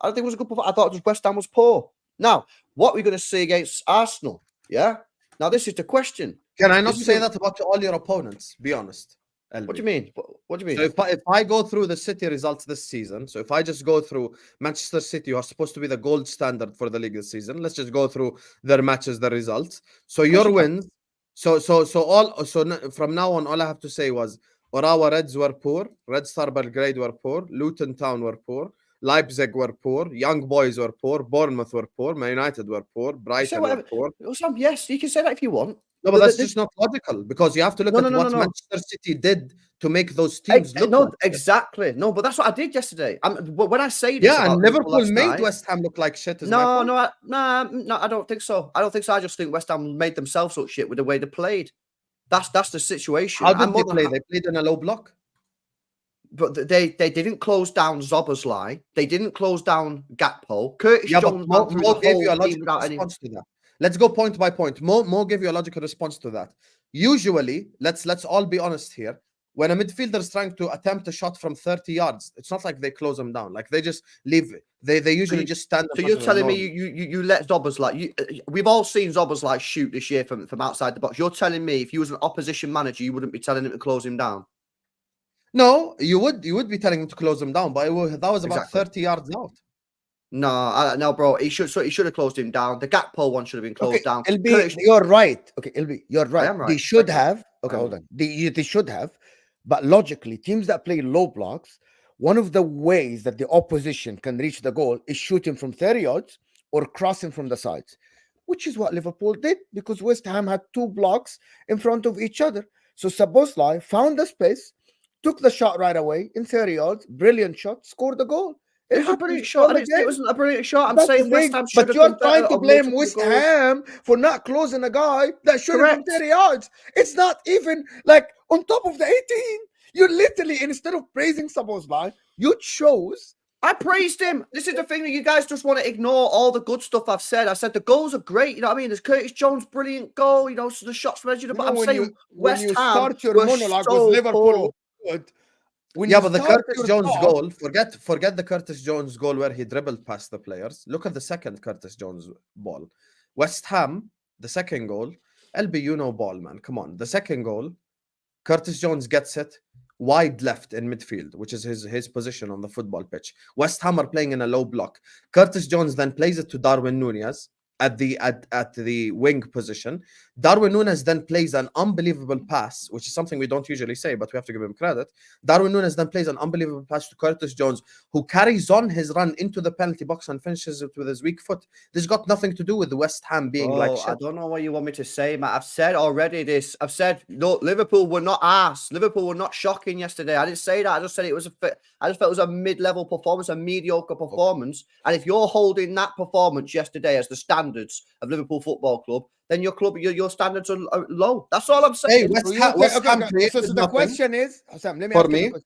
I thought West Ham was poor. Now, what we're going to see against Arsenal, yeah? Now, this is the question. Can I not say that about all your opponents? Be honest. LB. What do you mean? What do you mean? So if I go through the City results this season, so if I just go through Manchester City, who are supposed to be the gold standard for the league this season, let's just go through their matches, their results. So your wins. So from now on, all I have to say was Orawa Reds were poor, Red Star Belgrade were poor, Luton Town were poor, Leipzig were poor, Young Boys were poor, Bournemouth were poor, Man United were poor, Brighton were poor. Yes, you can say that if you want. No, but that's just not logical because you have to look at what Manchester City did to make those teams look like exactly. No, but that's what I did yesterday. When I say this, and Liverpool made West Ham look like shit. No, I don't think so. I just think West Ham made themselves look shit with the way they played. That's the situation. How did they play? They played in a low block. But they didn't close down Zoboslai. They didn't close down Gakpo. Curtis Jones Mo gave you a logical response to that. Let's go point by point. Mo gave you a logical response to that. Usually, let's all be honest here. When a midfielder is trying to attempt a shot from 30 yards, it's not like they close them down. Like they just leave it. They usually just stand. So you're telling me you let Zoboslai? We've all seen Zoboslai shoot this year from outside the box. You're telling me if you was an opposition manager, you wouldn't be telling him to close him down? No, you would be telling him to close them down, but that was about 30 yards out. No, bro. He should have closed him down. The Gakpo one should have been closed down. LB, you're right. Okay, LB, you're right. am right. They should Thank you. have. Okay, hold on. They should have. But logically, teams that play low blocks, one of the ways that the opposition can reach the goal is shooting from 30 yards or crossing from the sides, which is what Liverpool did because West Ham had 2 blocks in front of each other. So Szoboszlai found the space, took the shot right away in 30 yards, brilliant shot, scored the goal. It was a brilliant shot. It wasn't a brilliant shot. I'm saying West Ham should but have you're trying to blame West Ham for not closing a guy that should have been 30 yards. It's not even like on top of the 18. You literally, instead of praising Szoboszlai, you chose. I praised him. This is the thing that you guys just want to ignore all the good stuff I've said. I said the goals are great. You know what I mean? There's Curtis Jones' brilliant goal. You know, so the shots from edge of the. But I'm saying West Ham start your monologue with Liverpool. Good. But the Curtis Jones goal, forget the Curtis Jones goal where he dribbled past the players. Look at the second Curtis Jones ball. West Ham, the second goal. LB, you know ball, man. Come on. The second goal, Curtis Jones gets it wide left in midfield, which is his position on the football pitch. West Ham are playing in a low block. Curtis Jones then plays it to Darwin Núñez at the wing position. Darwin Núñez then plays an unbelievable pass, which is something we don't usually say, but we have to give him credit. Darwin Núñez then plays an unbelievable pass to Curtis Jones, who carries on his run into the penalty box and finishes it with his weak foot. This got nothing to do with the West Ham being like shit. I don't know what you want me to say, Matt. I've said already this. I've said, no, Liverpool were not arse. Liverpool were not shocking yesterday. I didn't say that. I just said I just felt it was a mid-level performance, a mediocre performance. And if you're holding that performance yesterday as the standards of Liverpool Football Club, then your standards are low. That's all I'm saying. So the question is, Husam, let me ask you.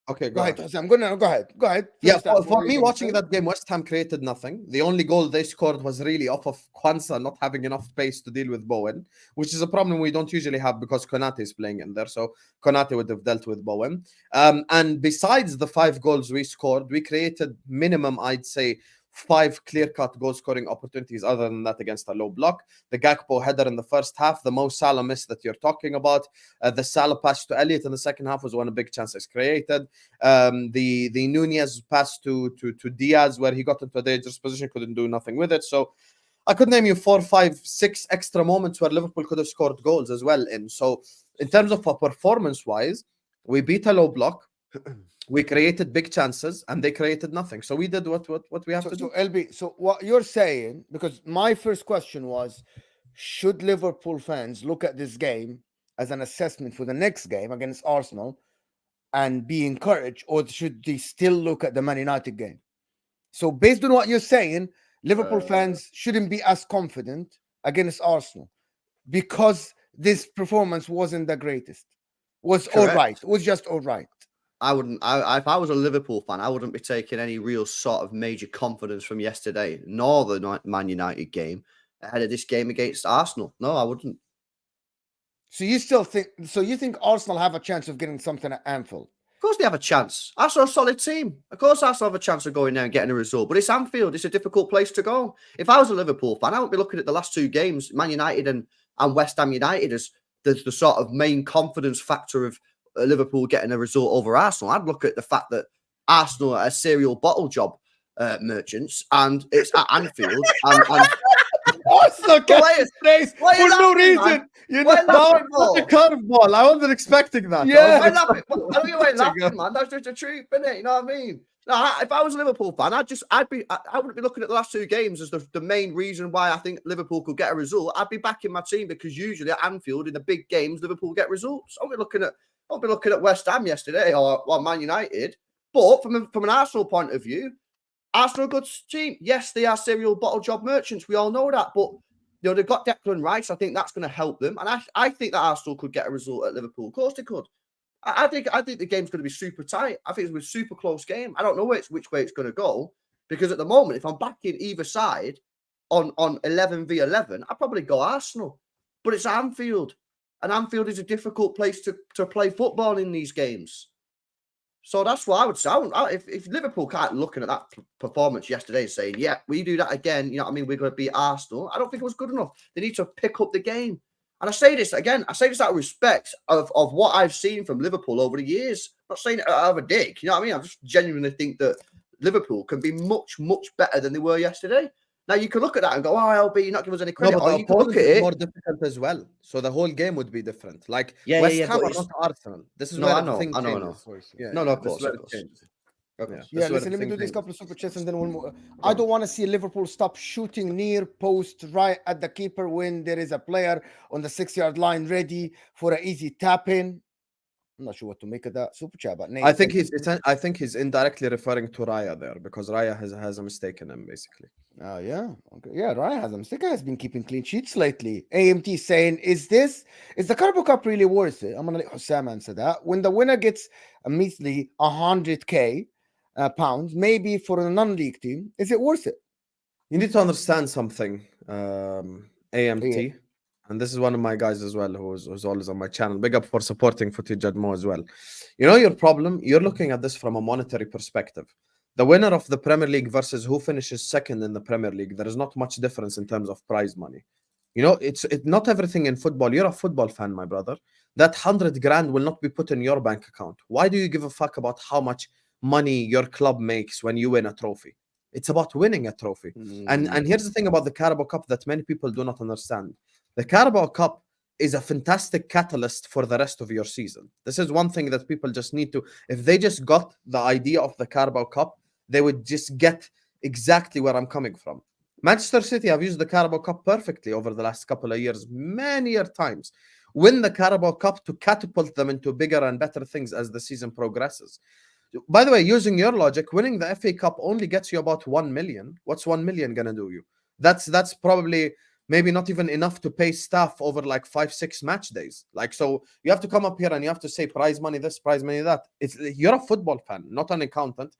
Okay, go ahead. Husam, go ahead. Yeah, for me, watching that game, West Ham created nothing. The only goal they scored was really off of Kwanzaa not having enough pace to deal with Bowen, which is a problem we don't usually have because Konate is playing in there. So Konate would have dealt with Bowen. And besides the 5 goals we scored, we created minimum, I'd say, 5 clear-cut goal-scoring opportunities other than that against a low block. The Gakpo header in the first half, the Mo Salah miss that you're talking about, the Salah pass to Elliott in the second half was one of the big chances created. The Núñez pass to Diaz where he got into a dangerous position, couldn't do nothing with it. So I could name you 4, 5, 6 extra moments where Liverpool could have scored goals as well. So in terms of a performance-wise, we beat a low block. We created big chances and they created nothing. So we did what we have to do. So LB, so what you're saying, because my first question was, should Liverpool fans look at this game as an assessment for the next game against Arsenal and be encouraged, or should they still look at the Man United game? So based on what you're saying, Liverpool fans shouldn't be as confident against Arsenal because this performance wasn't the greatest. Was all right. It was just all right. I wouldn't. If I was a Liverpool fan, I wouldn't be taking any real sort of major confidence from yesterday, nor the Man United game ahead of this game against Arsenal. No, I wouldn't. So you still think? So you think Arsenal have a chance of getting something at Anfield? Of course they have a chance. Arsenal are a solid team. Of course Arsenal have a chance of going there and getting a result. But it's Anfield. It's a difficult place to go. If I was a Liverpool fan, I would be looking at the last 2 games, Man United and West Ham United, as the sort of main confidence factor of Liverpool getting a result over Arsenal. I'd look at the fact that Arsenal are serial bottle job merchants, and it's at Anfield. And Arsenal gets praise for no reason. Man? You know, the curveball. I wasn't expecting that. Yeah, I know you ain't laughing, man. That's just the truth, isn't it? You know what I mean? No, if I was a Liverpool fan, I wouldn't be looking at the last 2 games as the main reason why I think Liverpool could get a result. I'd be backing my team because usually at Anfield in the big games, Liverpool get results. I'll be looking at West Ham yesterday or Man United. But from an Arsenal point of view, Arsenal are a good team. Yes, they are serial bottle job merchants. We all know that. But they've got Declan Rice. I think that's going to help them. And I think that Arsenal could get a result at Liverpool. Of course they could. I think the game's going to be super tight. I think it's going to be a super close game. I don't know which way it's going to go. Because at the moment, if I'm backing either side on 11v11, I'd probably go Arsenal. But it's Anfield. And Anfield is a difficult place to play football in these games. So that's what I would say. If Liverpool can't looking at that performance yesterday and saying, yeah, we do that again, you know what I mean, we're going to beat Arsenal, I don't think it was good enough. They need to pick up the game. And I say this again, out of respect of what I've seen from Liverpool over the years. I'm not saying it out of a dig, you know what I mean? I just genuinely think that Liverpool can be much, much better than they were yesterday. Now you can look at that and go, "Oh, LB, you're not giving us any No, credit." but Or the you can look opponent at is it. more difficult as well. So the whole game would be different. Like Yeah, West yeah, Ham but are it's- not Arsenal. This is No, where I know, everything I know. changes. Yeah, No, of this is course, where of it course. changes. Of Yeah, course. Yeah, this is where listen, let me do everything this changes. couple of super chats and then we'll move. I don't want to see Liverpool stop shooting near post right at the keeper when there is a player on the 6-yard line ready for an easy tap in. I'm not sure what to make of that super chat, but Nate, I think he's indirectly referring to Raya there because Raya has a mistake in him basically. Oh yeah, okay. Yeah, Ryan has a mistake. Has been keeping clean sheets lately. AMT saying, is the Carbo Cup really worth it? I'm gonna let Husam answer that. When the winner gets a measly 100k pounds, maybe for a non-league team, is it worth it? You need to understand something, AMT, Yeah. and this is one of my guys as well, who's always on my channel. Big up for supporting Footy Jadmo as well. You know your problem? You're looking at this from a monetary perspective. The winner of the Premier League versus who finishes second in the Premier League, there is not much difference in terms of prize money. You know, it's not everything in football. You're a football fan, my brother. That 100 grand will not be put in your bank account. Why do you give a fuck about how much money your club makes when you win a trophy? It's about winning a trophy. And here's the thing about the Carabao Cup that many people do not understand. The Carabao Cup is a fantastic catalyst for the rest of your season. This is one thing that people just need to, if they just got the idea of the Carabao Cup, they would just get exactly where I'm coming from. Manchester City have used the Carabao Cup perfectly over the last couple of years, many times. Win the Carabao Cup to catapult them into bigger and better things as the season progresses. By the way, using your logic, winning the FA Cup only gets you about 1 million. What's 1 million gonna do you? That's probably maybe not even enough to pay staff over like 5-6 match days. Like, so you have to come up here and you have to say prize money this, prize money that. You're a football fan, not an accountant.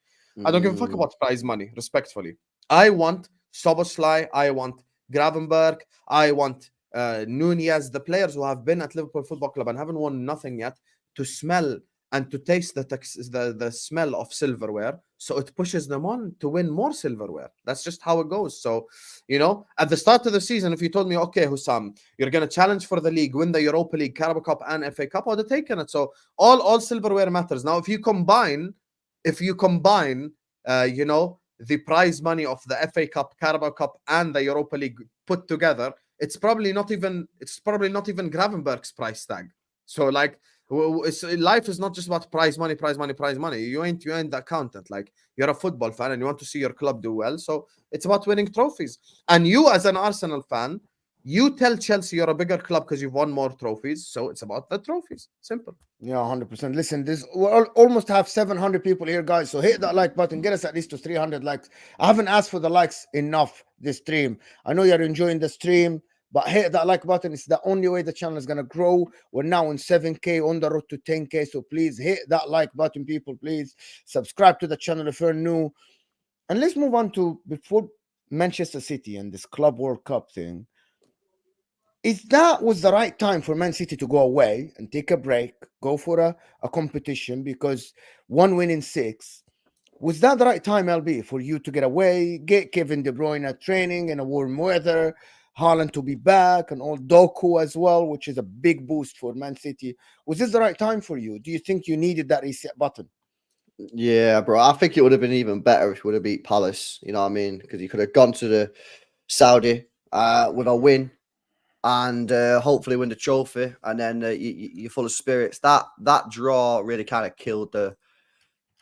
I don't give a fuck about prize money, respectfully. I want Soboslai, I want Gravenberg, I want Nunez, the players who have been at Liverpool Football Club and haven't won nothing yet, to smell and to taste the smell of silverware, so it pushes them on to win more silverware. That's just how it goes. So, you know, at the start of the season, if you told me, okay, Husam, you're going to challenge for the league, win the Europa League, Carabao Cup, and FA Cup, I would have taken it. So all silverware matters. Now, if you combine, you know, the prize money of the FA Cup, Carabao Cup, and the Europa League put together, it's probably not even Gravenberg's price tag. So, like, life is not just about prize money. You ain't the accountant. Like, you're a football fan and you want to see your club do well. So it's about winning trophies. And you, as an Arsenal fan, you tell Chelsea you're a bigger club because you've won more trophies. So it's about the trophies. Simple. Yeah, 100%. Listen, we'll almost have 700 people here, guys. So hit that like button. Get us at least to 300 likes. I haven't asked for the likes enough this stream. I know you're enjoying the stream, but hit that like button. It's the only way the channel is going to grow. We're now in 7K, on the road to 10K. So please hit that like button, people. Please subscribe to the channel if you're new. And let's move on to, before Manchester City and this Club World Cup thing, was the right time for Man City to go away and take a break, go for a competition, because 1 win in 6. Was that the right time, LB, for you to get away, get Kevin De Bruyne training in a warm weather, Haaland to be back, and all Doku as well, which is a big boost for Man City? Was this the right time for you? Do you think you needed that reset button? Yeah, bro. I think it would have been even better if you would have beat Palace. You know what I mean? Because you could have gone to the Saudi with a win and hopefully win the trophy, and then you're full of spirits. That draw really kind of killed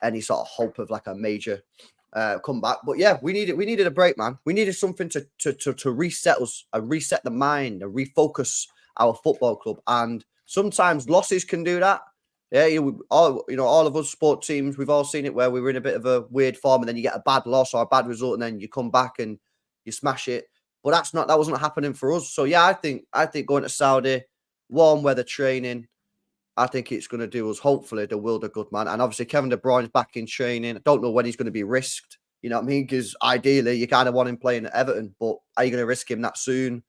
any sort of hope of like a major comeback. But yeah, we needed a break, man. We needed something to reset us, and reset the mind, and refocus our football club. And sometimes losses can do that. Yeah, all of us sport teams, we've all seen it where we were in a bit of a weird form, and then you get a bad loss or a bad result, and then you come back and you smash it. But that wasn't happening for us. So yeah, I think going to Saudi, warm weather training, I think it's going to do us, hopefully, the world of good, man. And obviously, Kevin De Bruyne's back in training. I don't know when he's going to be risked. You know what I mean? Because ideally, you kind of want him playing at Everton, but are you going to risk him that soon?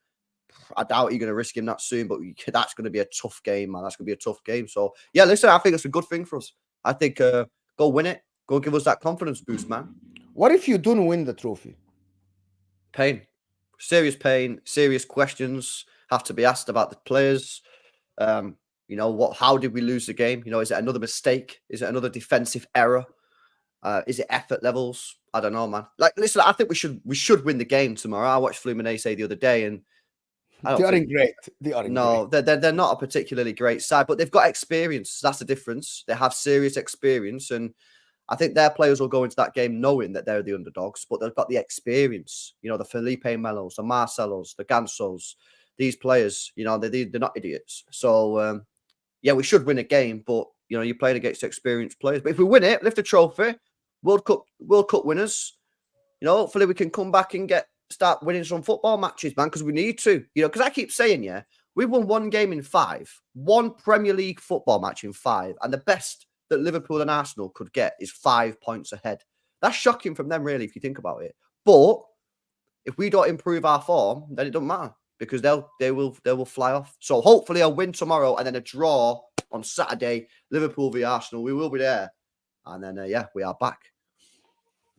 I doubt you're going to risk him that soon, but that's going to be a tough game, man. That's going to be a tough game. So yeah, listen, I think it's a good thing for us. I think go win it. Go give us that confidence boost, man. What if you don't win the trophy? Pain. Serious pain, serious questions have to be asked about the players. You know, how did we lose the game? You know, is it another mistake? Is it another defensive error? Is it effort levels? I don't know, man. Like, listen, I think we should win the game tomorrow. I watched Fluminense the other day, and I don't They think aren't great. They aren't no, great. they're not a particularly great side, but they've got experience. That's the difference. They have serious experience, and I think their players will go into that game knowing that they're the underdogs, but they've got the experience. You know, the Felipe Melos, the Marcelos, the Gansos, these players, you know, they're not idiots. So, yeah, we should win a game, but, you know, you're playing against experienced players. But if we win it, lift a trophy, World Cup winners, you know, hopefully we can come back and start winning some football matches, man, because we need to. You know, because I keep saying, yeah, we won one game in 5, one Premier League football match in 5, and the best that Liverpool and Arsenal could get is 5 points ahead. That's shocking from them, really, if you think about it. But if we don't improve our form, then it doesn't matter because they will fly off. So hopefully a win tomorrow and then a draw on Saturday, Liverpool v Arsenal. We will be there, and then yeah, we are back.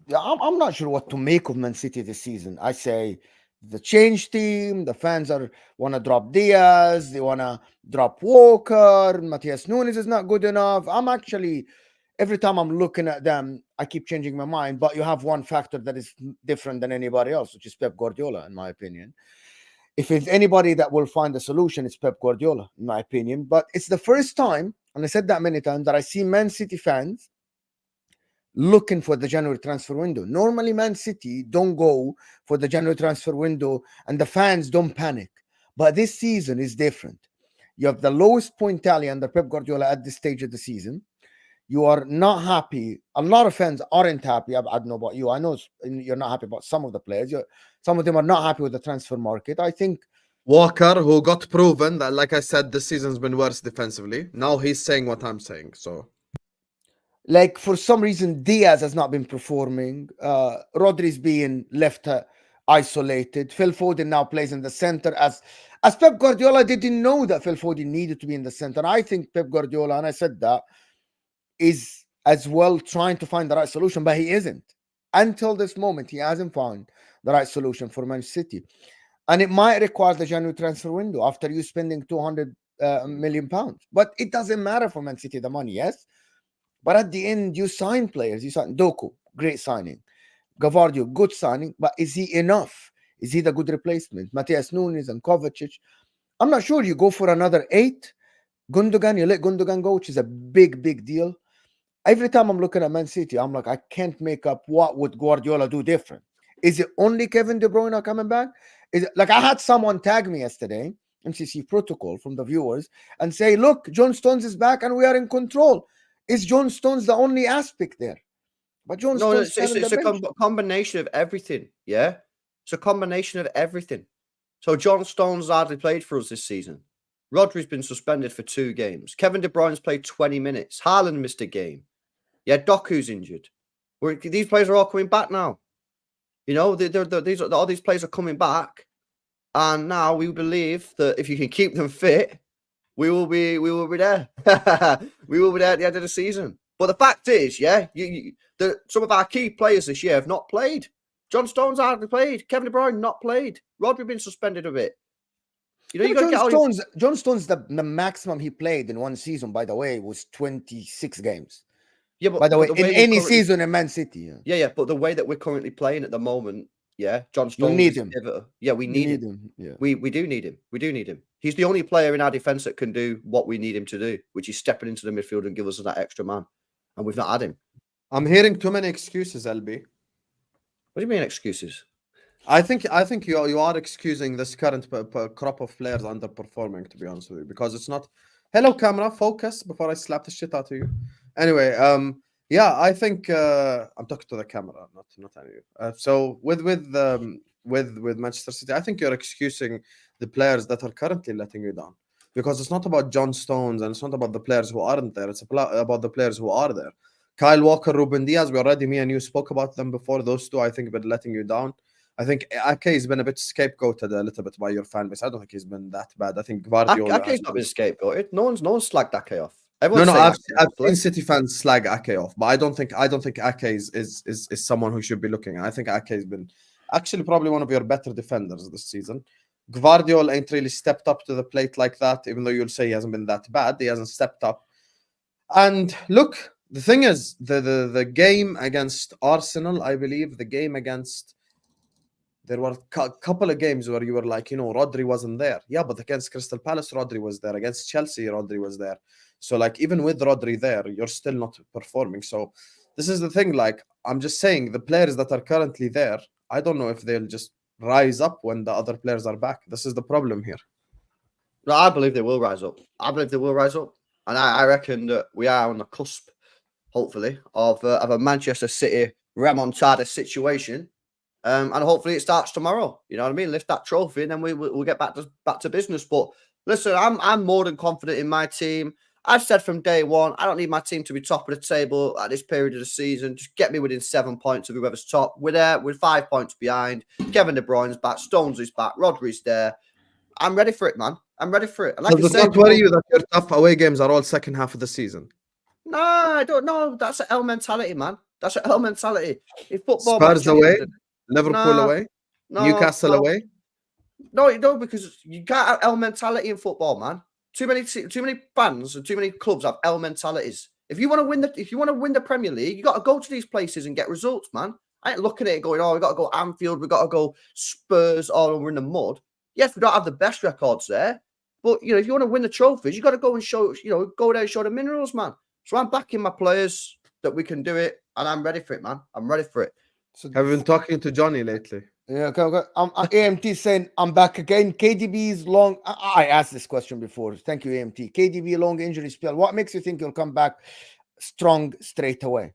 Yeah, I'm not sure what to make of Man City this season. I say the change team, the fans want to drop Diaz, they want to drop Walker, Matthias Nunes is not good enough. I'm actually, every time I'm looking at them, I keep changing my mind. But you have one factor that is different than anybody else, which is Pep Guardiola, in my opinion. If it's anybody that will find a solution, it's Pep Guardiola, in my opinion. But it's the first time, and I said that many times, that I see Man City fans looking for the January transfer window. Normally, Man City don't go for the January transfer window and the fans don't panic. But this season is different. You have the lowest point tally under Pep Guardiola at this stage of the season. You are not happy. A lot of fans aren't happy. I don't know about you. I know you're not happy about some of the players. Some of them are not happy with the transfer market. I think Walker, who got proven that, like I said, this season's been worse defensively. Now he's saying what I'm saying. So, like, for some reason, Diaz has not been performing. Rodri's being left isolated. Phil Foden now plays in the center as Pep Guardiola didn't know that Phil Foden needed to be in the center. I think Pep Guardiola, and I said that, is as well trying to find the right solution, but he isn't. Until this moment, he hasn't found the right solution for Man City. And it might require the January transfer window after you spending 200 million pounds. But it doesn't matter for Man City, the money, yes? But at the end, you sign players. You sign Doku, great signing. Gavardio, good signing. But is he enough? Is he the good replacement? Matthias Nunes and Kovacic. I'm not sure. You go for another 8. Gundogan, you let Gundogan go, which is a big, big deal. Every time I'm looking at Man City, I'm like, I can't make up what would Guardiola do different. Is it only Kevin De Bruyne coming back? Is it, like, I had someone tag me yesterday, MCC protocol from the viewers, and say, look, John Stones is back and we are in control. Is John Stones the only aspect there? But John Stones it's a combination of everything. Yeah, it's a combination of everything. So John Stones hardly played for us this season. Rodri's been suspended for 2 games. Kevin De Bruyne's played 20 minutes. Haaland missed a game. Yeah, Doku's injured. These players are all coming back now. You know, all these players are coming back, and now we believe that if you can keep them fit, we will be there. We will be there at the end of the season. But the fact is, yeah, some of our key players this year have not played. John Stones hardly played. Kevin De Bruyne not played. Rodri been suspended a bit. You know, you got to get John Stones, the maximum he played in one season, by the way, was 26 games. Yeah, but by the way, in any season in Man City. Yeah. But the way that we're currently playing at the moment, yeah, John Stones. You need him. Yeah, we need him. Yeah. We do need him. We do need him. He's the only player in our defense that can do what we need him to do, which is stepping into the midfield and give us that extra man. And we've not had him. I'm hearing too many excuses, LB. What do you mean excuses? I think you are excusing this current crop of players underperforming, to be honest with you, because it's not. Hello, camera, focus before I slap the shit out of you. Anyway, yeah, I think I'm talking to the camera, not you. So with Manchester City, I think you're excusing the players that are currently letting you down, because it's not about John Stones and it's not about the players who aren't there. It's about the players who are there. Kyle Walker, Ruben Diaz, me and you spoke about them before. Those two, I think, have been letting you down. I think Ake has been a bit scapegoated a little bit by your fan base. I don't think he's been that bad. I think Guardiola. Ake's not been scapegoated. No one's slagged Ake off. I've seen City fans slag Ake off, but I don't think Ake is someone who should be looking. I think Ake has been actually probably one of your better defenders this season. Guardiola ain't really stepped up to the plate like that, even though you'll say he hasn't been that bad. He hasn't stepped up. And look, The thing is, the game against Arsenal, I believe, the game against, there were a couple of games where you were like, Rodri wasn't there. Yeah, but against Crystal Palace, Rodri was there. Against Chelsea, Rodri was there. So, like, even with Rodri there, you're still not performing. So, this is the thing. Like, I'm just saying, the players that are currently there, I don't know if they'll just rise up when the other players are back. This is the problem here. No, I believe they will rise up. And I reckon that we are on the cusp, hopefully, of a Manchester City remontada situation. And hopefully it starts tomorrow. You know what I mean? Lift that trophy, and then we'll get back to business. But listen, I'm more than confident in my team. I've said from day one, I don't need my team to be top of the table at this period of the season. Just get me within 7 points of whoever's top. We're there. We're 5 points behind. Kevin De Bruyne's back. Stones is back. Rodri's there. I'm ready for it, man. I'm ready for it. And like Does I it said, not worry you that your tough away games are all second half of the season? No, I don't know. That's an L mentality, man. That's an L mentality. In football, Spurs man, away, Liverpool No, away, no, Newcastle no. away. No, because you can't have L mentality in football, man. Too many fans and too many clubs have L mentalities. If you want to win the Premier League, you got to go to these places and get results, man. I ain't looking at it going, oh, we got to go Anfield, we got to go Spurs, oh, we're in the mud. Yes, we don't have the best records there, but if you want to win the trophies, you got to go and show, go there and show the minerals, man. So I'm backing my players that we can do it, and I'm ready for it, man. I'm ready for it. So Have you been talking to Johnny lately? yeah, okay. AMT saying I'm back again. KDB's long. I asked this question before. Thank you, AMT. KDB long injury spell. What makes you think he'll come back strong straight away?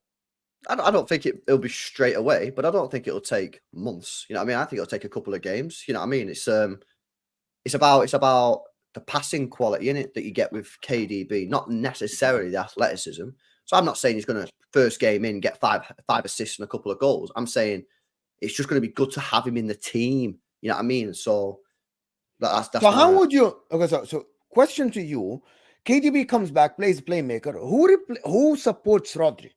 I don't think it'll be straight away, but I don't think it'll take months. You know what I mean? I think it'll take a couple of games. You know what I mean? It's about the passing quality in it that you get with KDB, not necessarily the athleticism. So I'm not saying he's going to first game in get five assists and a couple of goals. I'm saying it's just going to be good to have him in the team. You know what I mean? So that's so how would you? Okay, so question to you: KDB comes back, plays playmaker. Who supports Rodri?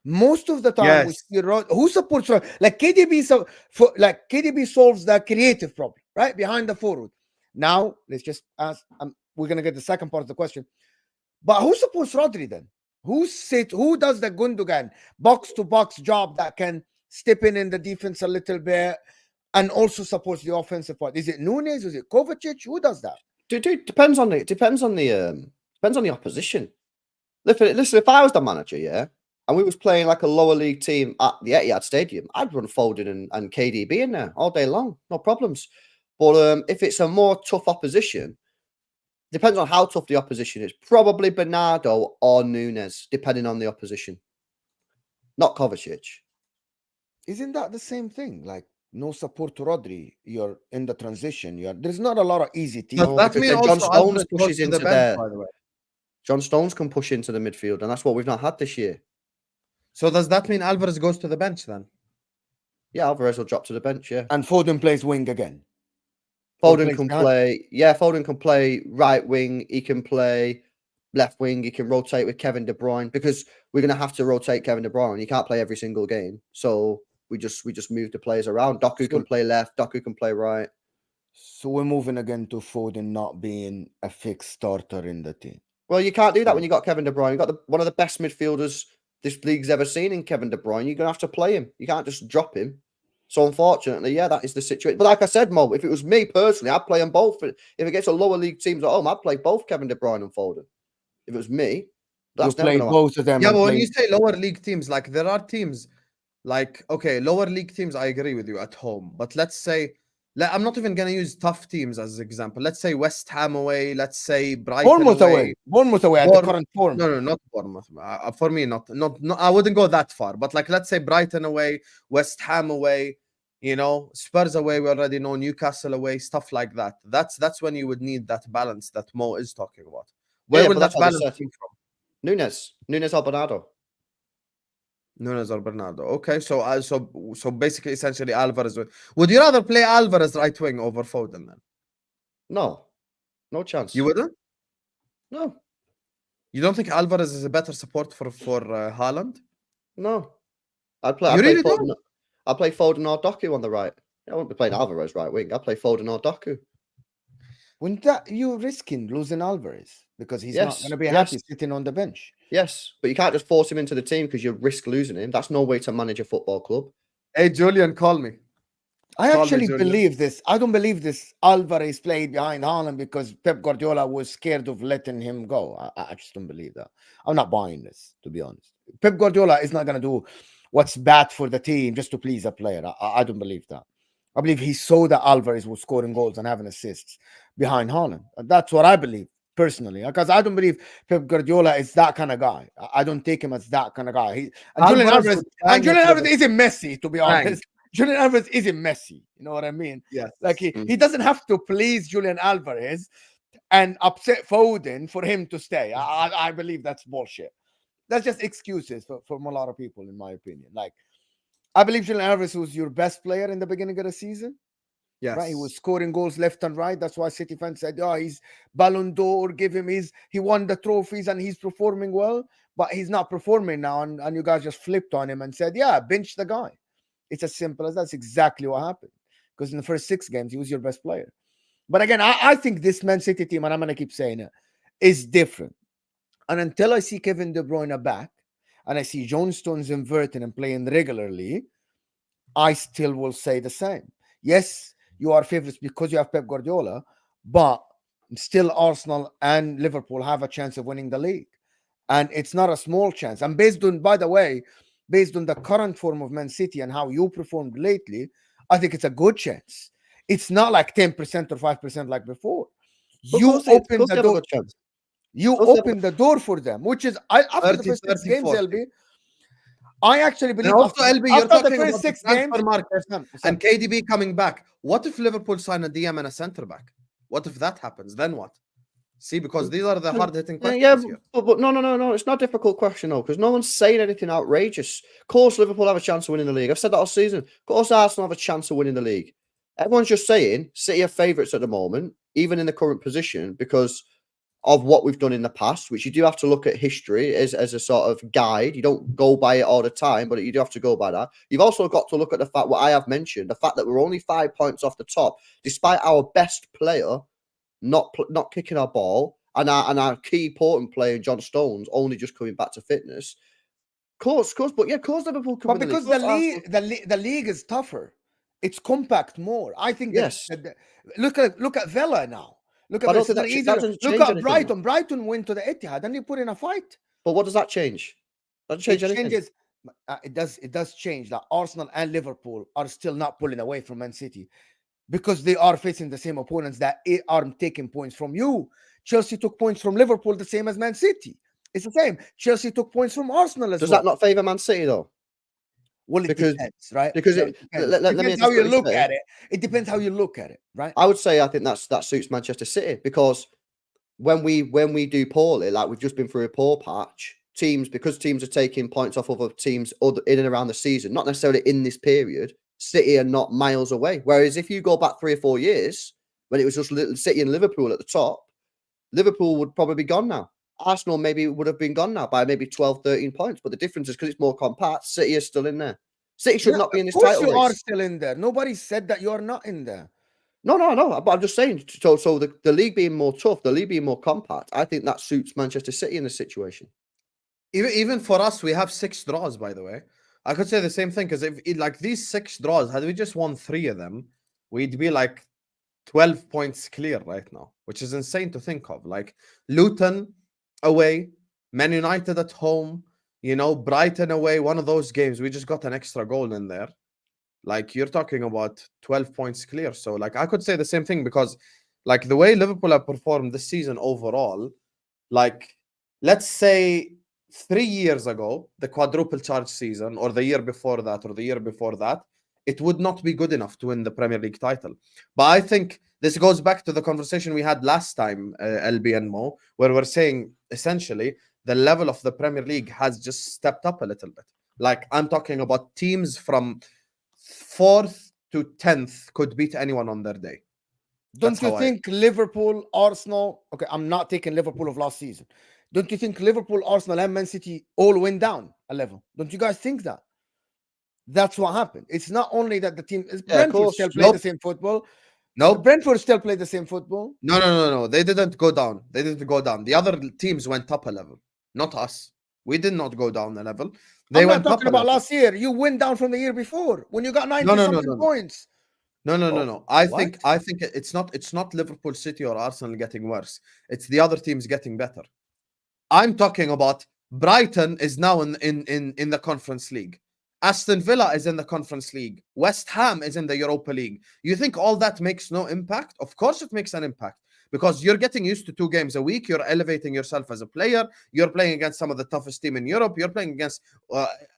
Most of the time, we see who supports Rodri. Like KDB, KDB solves the creative problem, right behind the forward. Now let's just ask. We're gonna get the second part of the question. But who supports Rodri then? Who does the Gundogan box to box job that can step in the defense a little bit and also supports the offensive part? Is it Nunes? Is it Kovacic? Who does that? Dude, depends on the opposition. Listen, if I was the manager, yeah, and we was playing like a lower league team at the Etihad Stadium, I'd run Foden and KDB in there all day long, no problems. But if it's a more tough opposition, depends on how tough the opposition is. Probably Bernardo or Nunes, depending on the opposition. Not Kovacic. Isn't that the same thing? Like no support to Rodri. You're in the transition. There's not a lot of easy teams. Does that mean John also Stones Alvarez pushes goes to into the bench, there. by the way? John Stones can push into the midfield, and that's what we've not had this year. So does that mean Alvarez goes to the bench then? Yeah, Alvarez will drop to the bench, yeah. And Foden plays wing again. Foden can play. Yeah, Foden can play right wing. He can play left wing. He can rotate with Kevin De Bruyne because we're going to have to rotate Kevin De Bruyne. He can't play every single game. So we just move the players around. Doku can play left. Doku can play right. So we're moving again to Foden not being a fixed starter in the team. Well, you can't do that when you got Kevin De Bruyne. You got one of the best midfielders this league's ever seen in Kevin De Bruyne. You're going to have to play him. You can't just drop him. So unfortunately, yeah, that is the situation. But like I said, Mo, if it was me personally, I'd play them both. If it gets a lower league teams at home, I'd play both Kevin De Bruyne and Foden. If it was me, that's never going to both of them. Yeah, but when you say lower league teams, like there are teams, like okay, lower league teams. I agree with you at home, but let's say, I'm not even going to use tough teams as an example. Let's say West Ham away. Let's say Brighton away. Bournemouth away at the current form. No, not Bournemouth. For me, not. I wouldn't go that far. But like, let's say Brighton away, West Ham away. Spurs away. We already know Newcastle away. Stuff like that. That's when you would need that balance that Mo is talking about. Where will that balance come from? Nunes or Bernardo. Nunes or Bernardo. Okay, so basically, essentially, Alvarez. Would you rather play Alvarez right wing over Foden then? No chance. You wouldn't? No. You don't think Alvarez is a better support for Haaland? No. I'd play Foden or Doku on the right. I wouldn't be playing Alvarez right wing. I'd play Foden or Doku. Wouldn't that you risking losing Alvarez because he's not going to be happy sitting on the bench? Yes, but you can't just force him into the team because you risk losing him. That's no way to manage a football club. Hey, Julian, call me. I Call me, actually Julian. believe this. I don't believe this Alvarez played behind Haaland because Pep Guardiola was scared of letting him go. I just don't believe that. I'm not buying this, to be honest. Pep Guardiola is not going to do what's bad for the team just to please a player. I don't believe that. I believe he saw that Alvarez was scoring goals and having assists behind Haaland. That's what I believe personally, because I don't believe Pep Guardiola is that kind of guy. I don't take him as that kind of guy. Julian Alvarez isn't Messi, to be honest. Julian Alvarez isn't Messi. You know what I mean? Yes. Like he doesn't have to please Julian Alvarez and upset Foden for him to stay. I believe that's bullshit. That's just excuses from a lot of people, in my opinion. Like, I believe Julian Alvarez was your best player in the beginning of the season. Yes. Right? He was scoring goals left and right. That's why City fans said, oh, he's Ballon d'Or, give him he won the trophies and he's performing well, but he's not performing now. And you guys just flipped on him and said, yeah, bench the guy. It's as simple as that's exactly what happened. Because in the first 6 games, he was your best player. But again, I think this Man City team, and I'm going to keep saying it, is different. And until I see Kevin De Bruyne back, and I see John Stones inverting and playing regularly, I still will say the same. Yes, you are favorites because you have Pep Guardiola, but still Arsenal and Liverpool have a chance of winning the league. And it's not a small chance. And based on, by the way, based on the current form of Man City and how you performed lately, I think it's a good chance. It's not like 10% or 5% like before. You open the door. You open the door for them, which is after the first 6 games, LB. I actually believe also, LB, you're talking about 6 games games market and KDB coming back. What if Liverpool sign a DM and a centre back? What if that happens? Then what? See, because these are the hard-hitting questions here. But no. It's not a difficult question, though, because no one's saying anything outrageous. Of course, Liverpool have a chance of winning the league. I've said that all season. Of course, Arsenal have a chance of winning the league. Everyone's just saying City are favourites at the moment, even in the current position, because of what we've done in the past, which you do have to look at history as a sort of guide. You don't go by it all the time, but you do have to go by that. You've also got to look at the fact, what I have mentioned, the fact that we're only 5 points off the top, despite our best player not kicking our ball, and our key important player, John Stones, only just coming back to fitness. Of course, Liverpool can win the league. Because the league is tougher. It's compact more. I think yes. Look at Villa now. Look at Brighton. Brighton went to the Etihad and they put in a fight. But what does that change? Doesn't change anything. It does change that Arsenal and Liverpool are still not pulling away from Man City, because they are facing the same opponents that are taking points from you. Chelsea took points from Liverpool the same as Man City. It's the same. Chelsea took points from Arsenal as well. Does that not favour Man City, though? Well, it depends, right? Because it depends how you look at it. It depends how you look at it, right? I would say I think that suits Manchester City, because when we do poorly, like we've just been through a poor patch, because teams are taking points off other teams in and around the season, not necessarily in this period, City are not miles away. Whereas if you go back 3 or 4 years, when it was just City and Liverpool at the top, Liverpool would probably be gone now. Arsenal maybe would have been gone now by maybe 12, 13 points. But the difference is because it's more compact, City is still in there. City should not be in this title race. Of course you are still in there. Nobody said that you are not in there. No. But I'm just saying, so the league being more tough, the league being more compact, I think that suits Manchester City in this situation. Even for us, we have 6 draws, by the way. I could say the same thing, because if like these 6 draws, had we just won 3 of them, we'd be like 12 points clear right now, which is insane to think of. Like Luton away, Man United at home, Brighton away, one of those games, we just got an extra goal in there. Like, you're talking about 12 points clear. So, like, I could say the same thing, because, like, the way Liverpool have performed this season overall, like, let's say 3 years ago, the quadruple charge season, or the year before that, it would not be good enough to win the Premier League title. But I think this goes back to the conversation we had last time, LB and Mo, where we're saying, essentially, the level of the Premier League has just stepped up a little bit. Like, I'm talking about teams from 4th to 10th could beat anyone on their day. Don't you think Liverpool, Arsenal... Okay, I'm not taking Liverpool of last season. Don't you think Liverpool, Arsenal, and Man City all went down a level? Don't you guys think that? That's what happened. It's not only that the team... Brentford still play the same football. No, Brentford still play the same football. No. They didn't go down. The other teams went up a level, not us. We did not go down a level. They I'm not went up talking a about level. last year. You went down from the year before when you got 90 No, something points. No. I think it's not Liverpool, City, or Arsenal getting worse. It's the other teams getting better. I'm talking about Brighton is now in the Conference League. Aston Villa is in the Conference League. West Ham is in the Europa League. You think all that makes no impact? Of course it makes an impact, because you're getting used to 2 games a week. You're elevating yourself as a player. You're playing against some of the toughest team in Europe. You're playing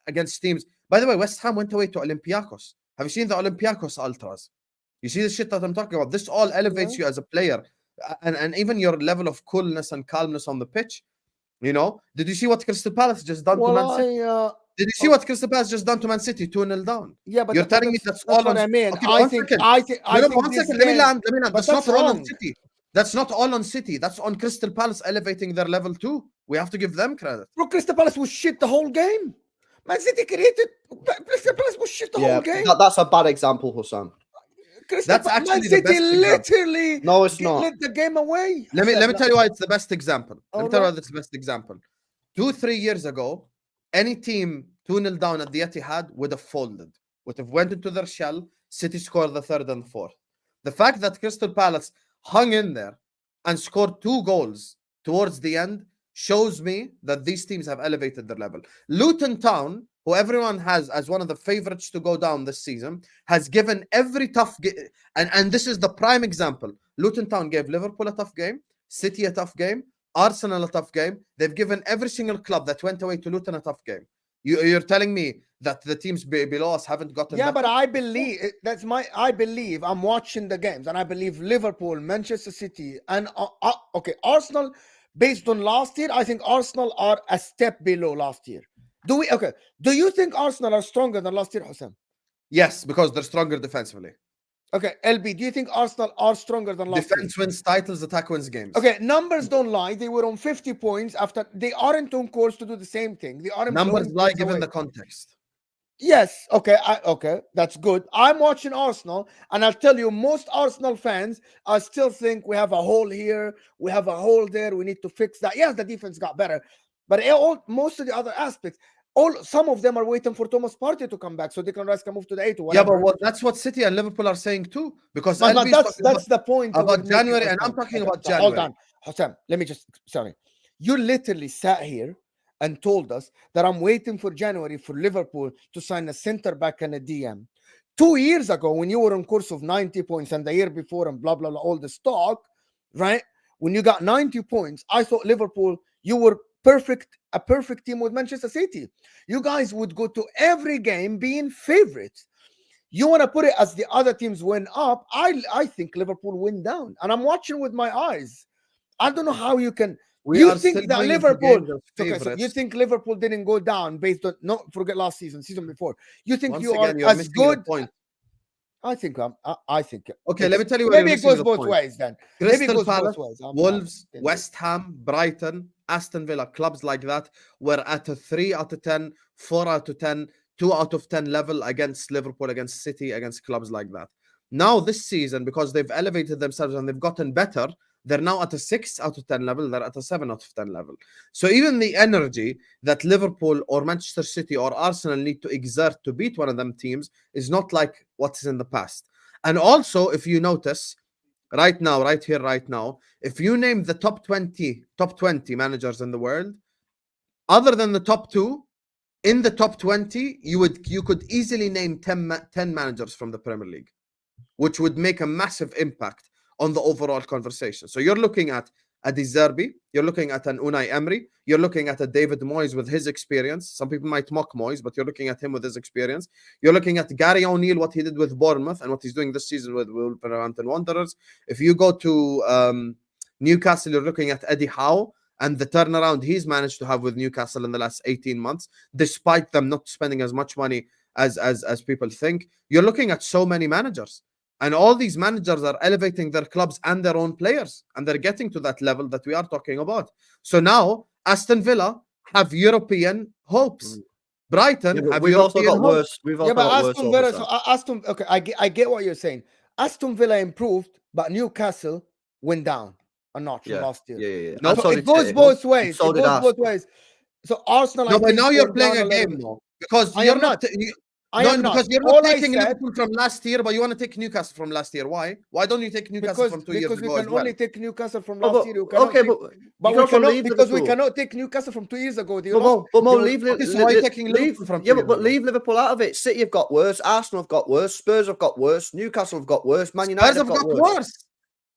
against teams. By the way, West Ham went away to Olympiacos. Have you seen the Olympiacos Ultras? You see the shit that I'm talking about? This all elevates you as a player, and even your level of coolness and calmness on the pitch. You know, did you see what Crystal Palace just done to Man City? Did you see what Crystal Palace just done to Man City? 2-0 down. Yeah, but you're telling me that's all what on. I mean. Okay, I think one second. Let me land. But That's not all wrong. on City. That's not all on City. That's on Crystal Palace elevating their level too. We have to give them credit. Bro, Crystal Palace was shit the whole game. Man City created. Crystal Palace was shit the whole game. That's a bad example, Husam. That's actually Man the City best example. literally No, it's not. let the game away. Let me tell you why it's the best example. Let me tell you why Alright. it's the best example. 2-3 years ago, any team 2-0 down at the Etihad would have folded, would have went into their shell. City scored the 3rd and 4th. The fact that Crystal Palace hung in there and scored 2 goals towards the end shows me that these teams have elevated their level. Luton Town, who everyone has as one of the favorites to go down this season, has given every tough and this is the prime example. Luton Town gave Liverpool a tough game, City a tough game, Arsenal a tough game. They've given every single club that went away to Luton a tough game. You're telling me that the teams below us haven't gotten better? But I believe I believe I'm watching the games, and I believe Liverpool, Manchester City, and Arsenal. Based on last year, I think Arsenal are a step below last year. Do you think Arsenal are stronger than last year, Husam? Yes, because they're stronger defensively. Okay, LB, do you think Arsenal are stronger than last year? Defense wins titles, attack wins games. Okay, numbers don't lie. They were on 50 points after they aren't on course to do the same thing. They aren't numbers lie points given away. the context. Yes, okay, that's good. I'm watching Arsenal, and I'll tell you, most Arsenal fans I still think we have a hole here, we have a hole there, we need to fix that. Yes, the defense got better, but most of the other aspects, some of them are waiting for Thomas Partey to come back so Declan Rice can move to the 8 or whatever. Yeah, but that's what City and Liverpool are saying too, because that's the point about January, and I'm talking about January. Hold on, Husam, let me just you literally sat here and told us that I'm waiting for January for Liverpool to sign a center back and a DM. 2 years ago, when you were on course of 90 points, and the year before, and blah blah blah, all this talk, right? When you got 90 points, I thought Liverpool, you were a perfect team with Manchester City. You guys would go to every game being favorites. You want to put it as the other teams went up. I think Liverpool went down, and I'm watching with my eyes. I don't know how you can. You think that Liverpool? Okay, so you think Liverpool didn't go down based on forget last season before. You think you are as good? I think I think. Okay, let me tell you. Maybe it goes both ways then. Maybe it goes both ways. Wolves, West Ham, Brighton, Aston Villa, clubs like that were at a 3 out of 10, 4 out of 10, 2 out of 10 level against Liverpool, against City, against clubs like that. Now this season, because they've elevated themselves and they've gotten better, they're now at a 6 out of 10 level. They're at a 7 out of 10 level. So even the energy that Liverpool or Manchester City or Arsenal need to exert to beat one of them teams is not like what's in the past. And also, if you notice, right now, if you name the top 20 managers in the world, other than the top 2, in the top 20, you could easily name 10 managers from the Premier League, which would make a massive impact on the overall conversation. So you're looking at a De Zerbi, you're looking at an Unai Emery, you're looking at a David Moyes with his experience. Some people might mock Moyes, but you're looking at him with his experience. You're looking at Gary O'Neill, what he did with Bournemouth and what he's doing this season with Wolverhampton Wanderers. If you go to Newcastle, you're looking at Eddie Howe and the turnaround he's managed to have with Newcastle in the last 18 months, despite them not spending as much money as people think. You're looking at so many managers. And all these managers are elevating their clubs and their own players. And they're getting to that level that we are talking about. So now, Aston Villa have European hopes. Brighton have we've European also got hopes. worse. We've also got Aston worse. Villa, okay, I get what you're saying. Aston Villa improved, but Newcastle went down a notch from last year. Yeah. No, it goes both ways. So it goes both ways. So Arsenal. No, I but think, now you're went playing down a little game bit. now because I you're am not. not. You, I no, am not. because you're not All I taking said, Liverpool from last year, but you want to take Newcastle from last year. Why? Why don't you take Newcastle from 2 years because we ago can as well? only take Newcastle from But- last but- year. You cannot okay, take, but but you we can also cannot leave because we Liverpool. cannot take Newcastle from 2 years ago. Do you But know? Mo, They- leave, Okay, so why are you taking Liverpool from 2 yeah, years but ago? leave Liverpool out of it. City have got worse. Arsenal have got worse. Spurs have got worse. Newcastle have got worse. Man United Spurs have got worse.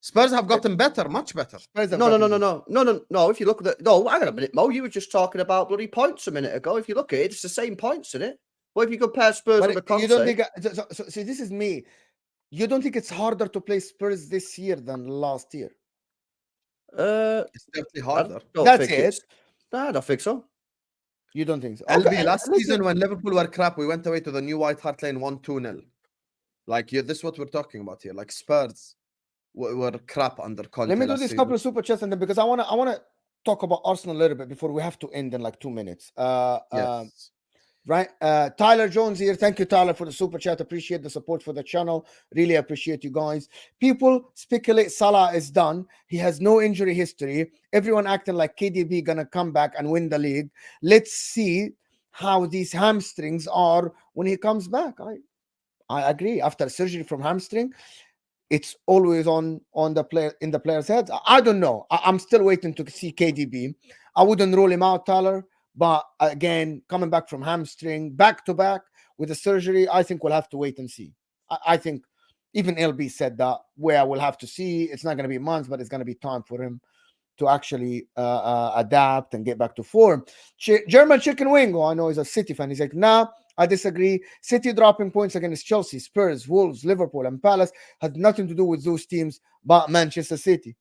Spurs have gotten better, much better. Spurs have No. gotten- No. If you look at hang on a minute, Mo. You were just talking about bloody points a minute ago. If you look at it, it's the same points, isn't it? Well, if you compare Spurs But under Conte, you don't think? See, this is me. You don't think it's harder to play Spurs this year than last year? It's definitely I harder. don't That's think it. it's. Nah, I don't think so. You don't think so? LB, last listen. season when Liverpool were crap, we went away to the new White Hart Lane 1-2-0. Like, this is what we're talking about here. Like, Spurs were crap under Conte. Let me do last this season. couple of super chats and then because I wanna talk about Arsenal a little bit before we have to end in like 2 minutes. Yes. Right. Tyler Jones here. Thank you, Tyler, for the super chat. Appreciate the support for the channel. Really appreciate you guys. People speculate Salah is done. He has no injury history. Everyone acting like KDB gonna come back and win the league. Let's see how these hamstrings are when he comes back. I agree. After surgery from hamstring, it's always on the player in the player's heads. I don't know. I'm still waiting to see KDB. I wouldn't rule him out, Tyler. But again, coming back from hamstring, back to back with the surgery, I think we'll have to wait and see. I think even LB said that, where we'll have to see. It's not going to be months, but it's going to be time for him to actually adapt and get back to form. German Chicken Wing, I know he's a City fan. He's like, nah, I disagree. City dropping points against Chelsea, Spurs, Wolves, Liverpool, and Palace had nothing to do with those teams but Manchester City.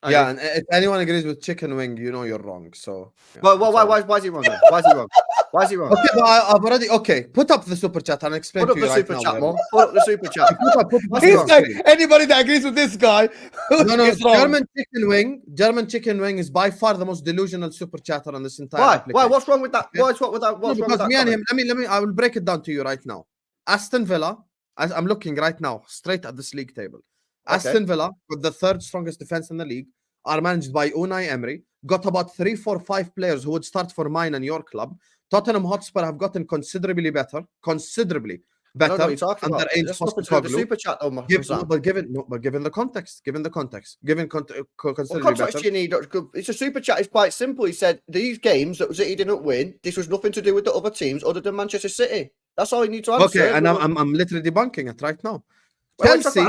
Yeah, and if anyone agrees with Chicken Wing, you know you're wrong. So, yeah, Well, that's all. why is he wrong? Then? Why is he wrong? Why is he wrong? Okay, but I've already put up the super chat and explain Put to up you the right super now. chat, where- Mo. Put up the super chat. Put What's it He's on like, screen. anybody that agrees with this guy, No, is wrong. German Chicken Wing is by far the most delusional super chatter on this entire Why? application. What's wrong with that? Okay. What's wrong with that? No, What's wrong because with that? me and comment? him, I will break it down to you right now. Aston Villa, I'm looking right now, straight at this league table. Okay. Aston Villa, with the third strongest defense in the league, are managed by Unai Emery, got about 3, 4, 5 players who would start for mine and your club. Tottenham Hotspur have gotten considerably better I don't know what you're talking under about. Ainge That's nothing to do with the Postecoglou. super chat, though, Husam. But given the context, What considerably context better. do you need? It's a super chat. It's quite simple. He said these games that City didn't win. This was nothing to do with the other teams other than Manchester City. That's all you need to answer. Okay, and I'm literally debunking it right now. Well, Chelsea.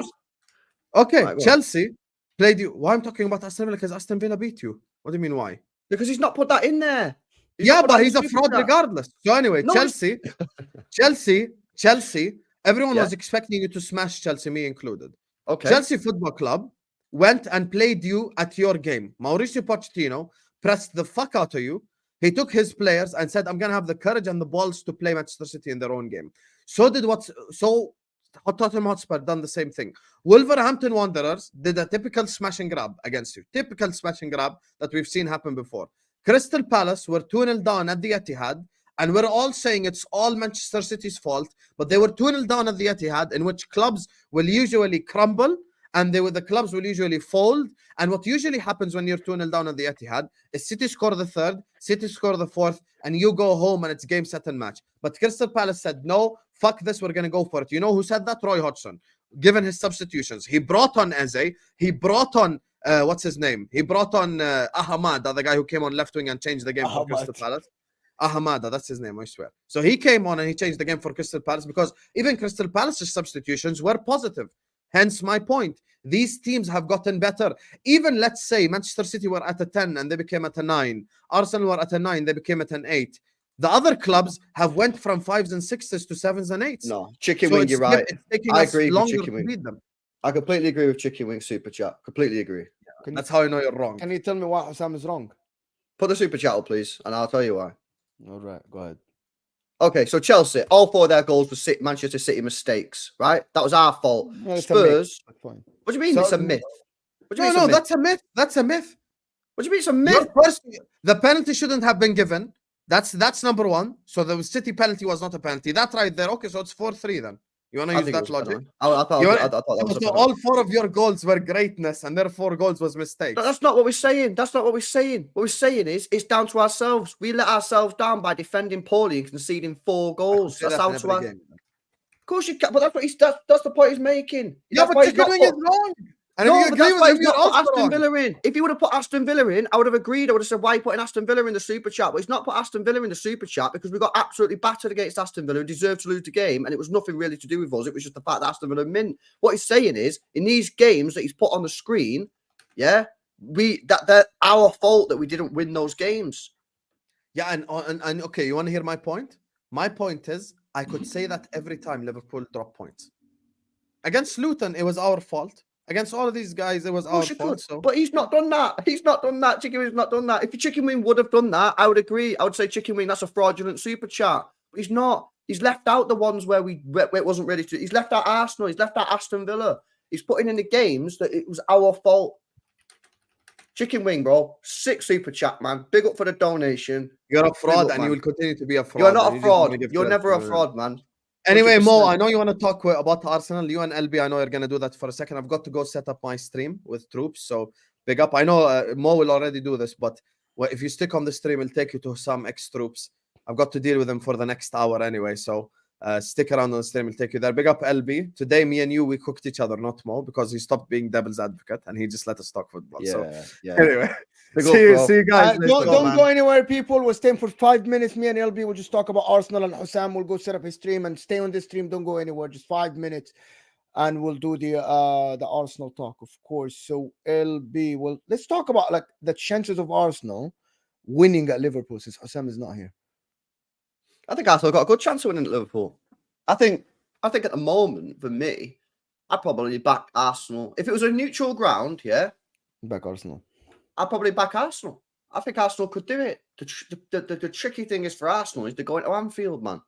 Okay, Right, go on. Chelsea played you. Why I'm talking about Aston Villa? Because Aston Villa beat you. What do you mean why? Because he's not put that in there. Yeah, not put but that in he's the a super fraud chat. regardless. So anyway, No, Chelsea. Everyone Yeah. was expecting you to smash Chelsea, me included. Okay. Chelsea Football Club went and played you at your game. Mauricio Pochettino pressed the fuck out of you. He took his players and said, I'm going to have the courage and the balls to play Manchester City in their own game. So Tottenham Hotspur done the same thing. Wolverhampton Wanderers did a typical smash and grab against you. Typical smash and grab that we've seen happen before. Crystal Palace were 2-0 down at the Etihad, and we're all saying it's all Manchester City's fault, but they were 2-0 down at the Etihad, in which clubs will usually crumble, and the clubs will usually fold. And what usually happens when you're 2-0 down at the Etihad is City score the third, City score the fourth, and you go home and it's game, set, and match. But Crystal Palace said, no, fuck this, we're going to go for it. You know who said that? Roy Hodgson. Given his substitutions, he brought on Eze, he brought on what's his name? He brought on Ahmad, the other guy who came on left wing and changed the game for Crystal Palace. Ahmada, that's his name, I swear. So he came on and he changed the game for Crystal Palace because even Crystal Palace's substitutions were positive. Hence my point. These teams have gotten better. Even let's say Manchester City were at a 10 and they became at a 9. Arsenal were at a 9, they became at an 8. The other clubs have went from 5s and 6s to 7s and 8s. No, Chicken Wing, you're right. It's taking I us agree with longer Chicken to Wing. beat them. I completely agree with Chicken Wing super chat. Completely agree. That's how I know you're wrong. Can you tell me why Husam is wrong? Put the super chat up, please, and I'll tell you why. All right, go ahead. Okay, so Chelsea, all 4 of their goals were Manchester City mistakes, right? That was our fault. No, it's a myth. Spurs. That's fine. What do you mean So- it's a myth? What do you mean No, it's a myth? that's a myth. That's a myth. What do you mean it's a myth? The penalty shouldn't have been given. That's number one. So the City penalty was not a penalty. That right there. Okay, so it's 4-3 then. You want to I use think it that was a logic? penalty. I thought that was a So penalty. all 4 of your goals were great. And their 4 goals was That's mistakes. not what we're saying. That's not what we're saying. What we're saying is it's down to ourselves. We let ourselves down by defending poorly and conceding 4 I could goals. say That's that how in to every our. game. Of course you can, but that's the point he's making. Yeah, That's but why he's Chicken not Wing put, is wrong. And no, if you but agree that's with why him, he's you're not put also Aston wrong. Villa in. If he would have put Aston Villa in, I would have agreed. I would have said, why are you putting Aston Villa in the super chat? But he's not put Aston Villa in the super chat because we got absolutely battered against Aston Villa and deserved to lose the game. And it was nothing really to do with us. It was just the fact that Aston Villa mint. What he's saying is, in these games that he's put on the screen, yeah, they're our fault that we didn't win those games. Yeah, and okay, you want to hear my point? My point is, I could say that every time Liverpool drop points. Against Luton, it was our fault. Against all of these guys, it was Of our course you fault. could, So but he's not done that. He's not done that. Chicken Wing's not done that. If Chicken Wing would have done that, I would agree. I would say Chicken Wing, that's a fraudulent super chat. But he's not. He's left out the ones where it wasn't ready to. He's left out Arsenal. He's left out Aston Villa. He's putting in the games that it was our fault. Chicken Wing, bro. 6 super chat, man. Big up for the donation. you're a fraud, up, and man. you will continue to be a fraud. You're not and a you just wanna fraud. give You're credit never a to- fraud, man. Anyway, Mo, 100%. I know you want to talk about Arsenal. You and LB, I know you're going to do that for a second. I've got to go set up my stream with troops. So big up. I know Mo will already do this, but if you stick on the stream, it'll take you to some ex-troops. I've got to deal with them for the next hour anyway. So stick around on the stream. It'll take you there. Big up, LB. Today, me and you, we cooked each other, not Mo, because he stopped being devil's advocate and he just let us talk football. So anyway, Big see up, you bro. guys later, Don't man. go anywhere, people. We'll stay for 5 minutes. Me and LB will just talk about Arsenal, and Husam will go set up his stream and stay on the stream. Don't go anywhere. Just 5 minutes, and we'll do the Arsenal talk, of course. So LB, well, let's talk about like the chances of Arsenal winning at Liverpool since Husam is not here. I think Arsenal got a good chance of winning at Liverpool. I think at the moment, for me, I'd probably back Arsenal. If it was a neutral ground, yeah, Back Arsenal. I'd probably back Arsenal. I think Arsenal could do it. The tricky thing is for Arsenal is they're going to Anfield, man.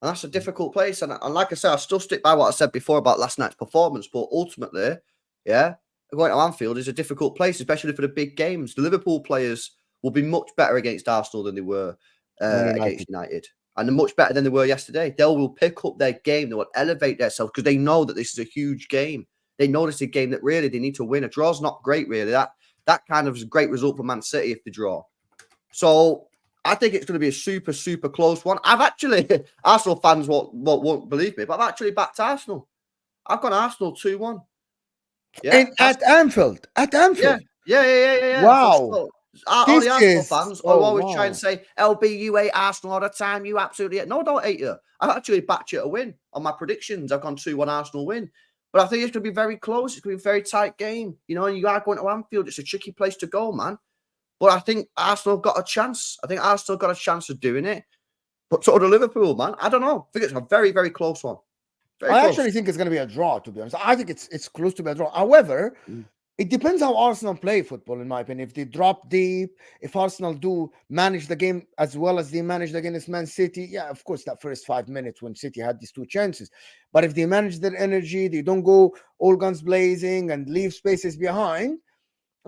And that's a difficult place. And like I said, I still stick by what I said before about last night's performance. But ultimately, yeah, going to Anfield is a difficult place, especially for the big games. The Liverpool players will be much better against Arsenal than they were against United. And they're much better than they were yesterday. They will pick up their game. They will elevate themselves because they know that this is a huge game. They know this is a game that really they need to win. A draw's not great, really. That kind of is a great result for Man City if they draw. So I think it's going to be a super, super close one. I've actually, Arsenal fans won't believe me, but I've actually backed Arsenal. I've gone Arsenal 2-1. Yeah, at Anfield. At Anfield. Yeah. Wow. All the Arsenal fans will always try and say, LB, you hate Arsenal all the time. You absolutely hate. No, I don't hate you. I've actually backed you to win on my predictions. I've gone 2-1 Arsenal win. But I think it's going to be very close. It's going to be a very tight game. You know, you are going to Anfield. It's a tricky place to go, man. But I think Arsenal got a chance. I think Arsenal got a chance of doing it. But so do Liverpool, man. I don't know. I think it's a very, very close one. I actually think it's going to be a draw, to be honest. I think it's close to be a draw. However, it depends how Arsenal play football, in my opinion. If they drop deep, if Arsenal do manage the game as well as they managed against Man City, yeah, of course, that first 5 minutes when City had these 2 chances. But if they manage their energy, they don't go all guns blazing and leave spaces behind,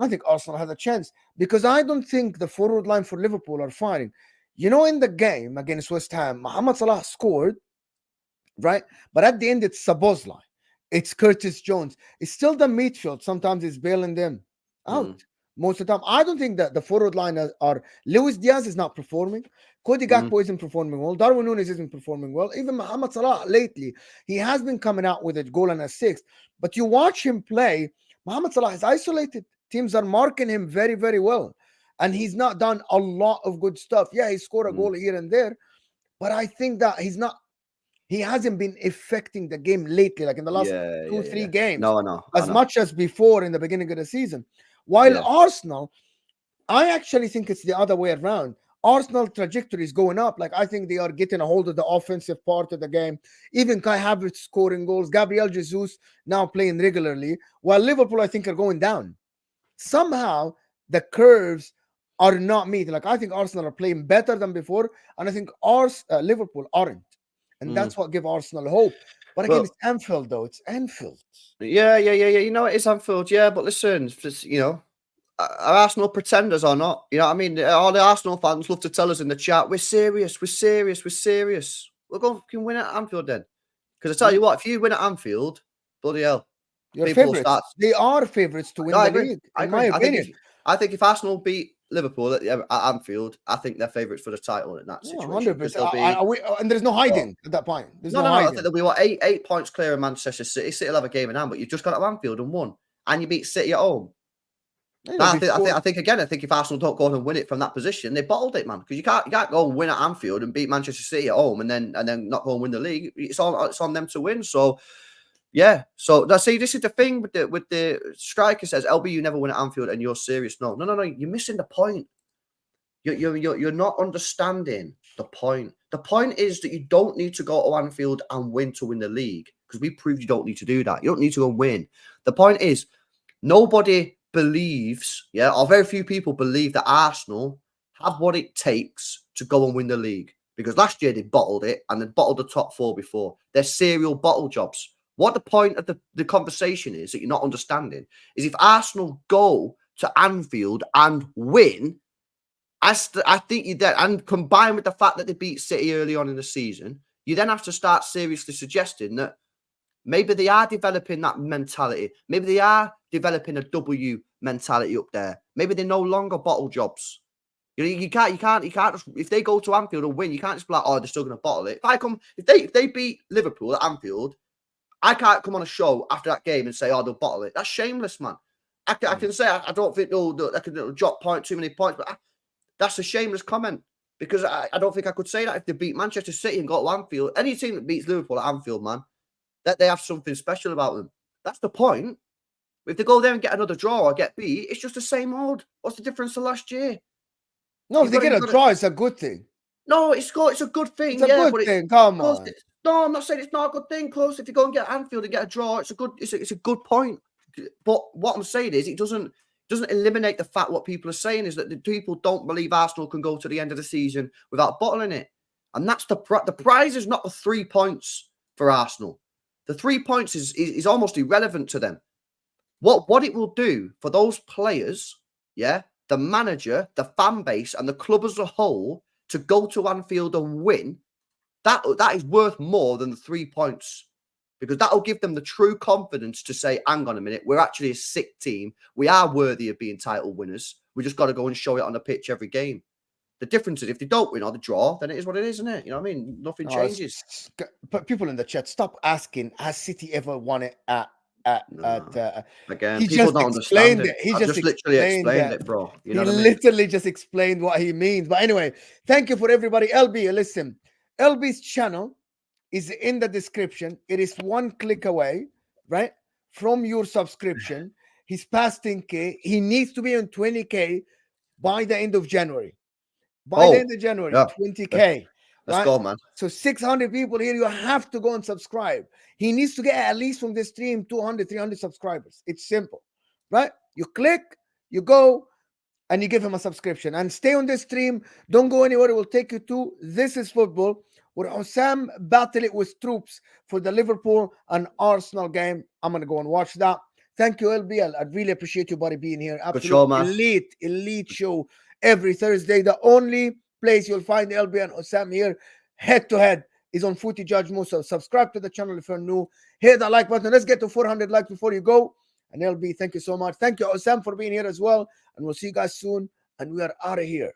I think Arsenal has a chance. Because I don't think the forward line for Liverpool are firing. You know, in the game against West Ham, Mohamed Salah scored, right? But at the end, it's Sabozlai. It's Curtis Jones. It's still the midfield. Sometimes it's bailing them out. Most of the time. I don't think that the forward line are Luis Diaz is not performing. Cody Gakpo isn't performing well. Darwin Núñez isn't performing well. Even Mohamed Salah lately, he has been coming out with a goal and assist. But you watch him play, Mohamed Salah is isolated. Teams are marking him very, very well. And he's not done a lot of good stuff. Yeah, he scored a goal here and there. But I think that he hasn't been affecting the game lately, like in the last 2-3 games. No, as much as before in the beginning of the season. While Arsenal, I actually think it's the other way around. Arsenal trajectory is going up. Like, I think they are getting a hold of the offensive part of the game. Even Kai Havertz scoring goals. Gabriel Jesus now playing regularly. While Liverpool, I think, are going down. Somehow, the curves are not meeting. Like, I think Arsenal are playing better than before. And I think Liverpool aren't. And that's what gives Arsenal hope. But again, it's Anfield, though. It's Anfield. Yeah. You know, it is Anfield, yeah. But listen, you know, are Arsenal pretenders or not? You know what I mean? All the Arsenal fans love to tell us in the chat, we're serious. We're going to win at Anfield then. Because I tell you what, if you win at Anfield, bloody hell, Your people will favorites. start. They are favorites to win No, I the agree. league, I in my agree. opinion. I think if Arsenal beat Liverpool at Anfield, I think they're favourites for the title in that Yeah, situation. 100%. And there's no hiding at that point. There's no I hiding. think they'll be what 8 points clear of Manchester City. City will have a game in hand, but you've just got to Anfield and won, and you beat City at home. Yeah, I think if Arsenal don't go on and win it from that position, they bottled it, man. Because you can't go and win at Anfield and beat Manchester City at home and then not go and win the league. It's on them to win. So yeah. So see, this is the thing with the striker says, LB, you never win at Anfield and you're serious. No. You're missing the point. You're not understanding the point. The point is that you don't need to go to Anfield and win to win the league, because we proved you don't need to do that. You don't need to go and win. The point is, nobody believes, or very few people believe that Arsenal have what it takes to go and win the league. Because last year they bottled it and they bottled the top 4 before. They're serial bottle jobs. What the point of the conversation is that you're not understanding is if Arsenal go to Anfield and win, I think you then, and combined with the fact that they beat City early on in the season, you then have to start seriously suggesting that maybe they are developing that mentality. Maybe they are developing a W mentality up there. Maybe they're no longer bottle jobs. You can't just, if they go to Anfield and win, you can't just be like, oh, they're still going to bottle it. If they beat Liverpool at Anfield, I can't come on a show after that game and say, oh, they'll bottle it. That's shameless, man. I can say I don't think they'll drop too many points, but that's a shameless comment, because I don't think I could say that if they beat Manchester City and go to Anfield. Any team that beats Liverpool at Anfield, man, that they have something special about them. That's the point. If they go there and get another draw or get beat, it's just the same old. What's the difference to last year? No, if they get a draw, it's a good thing. No, it's a good thing. It's a good thing. Come on. No, I'm not saying it's not a good thing. Close. If you go and get Anfield and get a draw, it's a good point. But what I'm saying is, it doesn't eliminate the fact what people are saying is that the people don't believe Arsenal can go to the end of the season without bottling it. And that's the prize is not the 3 points for Arsenal. The 3 points is almost irrelevant to them. What it will do for those players, the manager, the fan base, and the club as a whole to go to Anfield and win, that is worth more than the 3 points. Because that will give them the true confidence to say, hang on a minute, we're actually a sick team. We are worthy of being title winners. We just got to go and show it on the pitch every game. The difference is if they don't win or they draw, then it is what it is, isn't it? You know what I mean? Nothing changes. But people in the chat, stop asking, has City ever won it at again, he people just don't understand it. He just literally explained it, bro. You know he what I mean? literally just explained what he means. But anyway, thank you for everybody. LB, listen, LB's channel is in the description. It is 1 click away, right, from your subscription. He's past 10K. He needs to be on 20K by the end of January. By the end of January, 20K. Let's go, man. So 600 people here, you have to go and subscribe. He needs to get at least from this stream 200, 300 subscribers. It's simple, right? You click, you go, and you give him a subscription. And stay on this stream. Don't go anywhere. It will take you to This Is Football, where Husam battled it with troops for the Liverpool and Arsenal game. I'm going to go and watch that. Thank you, LB. I really appreciate you, buddy, being here. Absolutely elite show every Thursday. The only place you'll find LB and Husam here head-to-head is on Footy Judge Mo. So subscribe to the channel if you're new. Hit that like button. Let's get to 400 likes before you go. And LB, thank you so much. Thank you, Husam, for being here as well. And we'll see you guys soon. And we are out of here.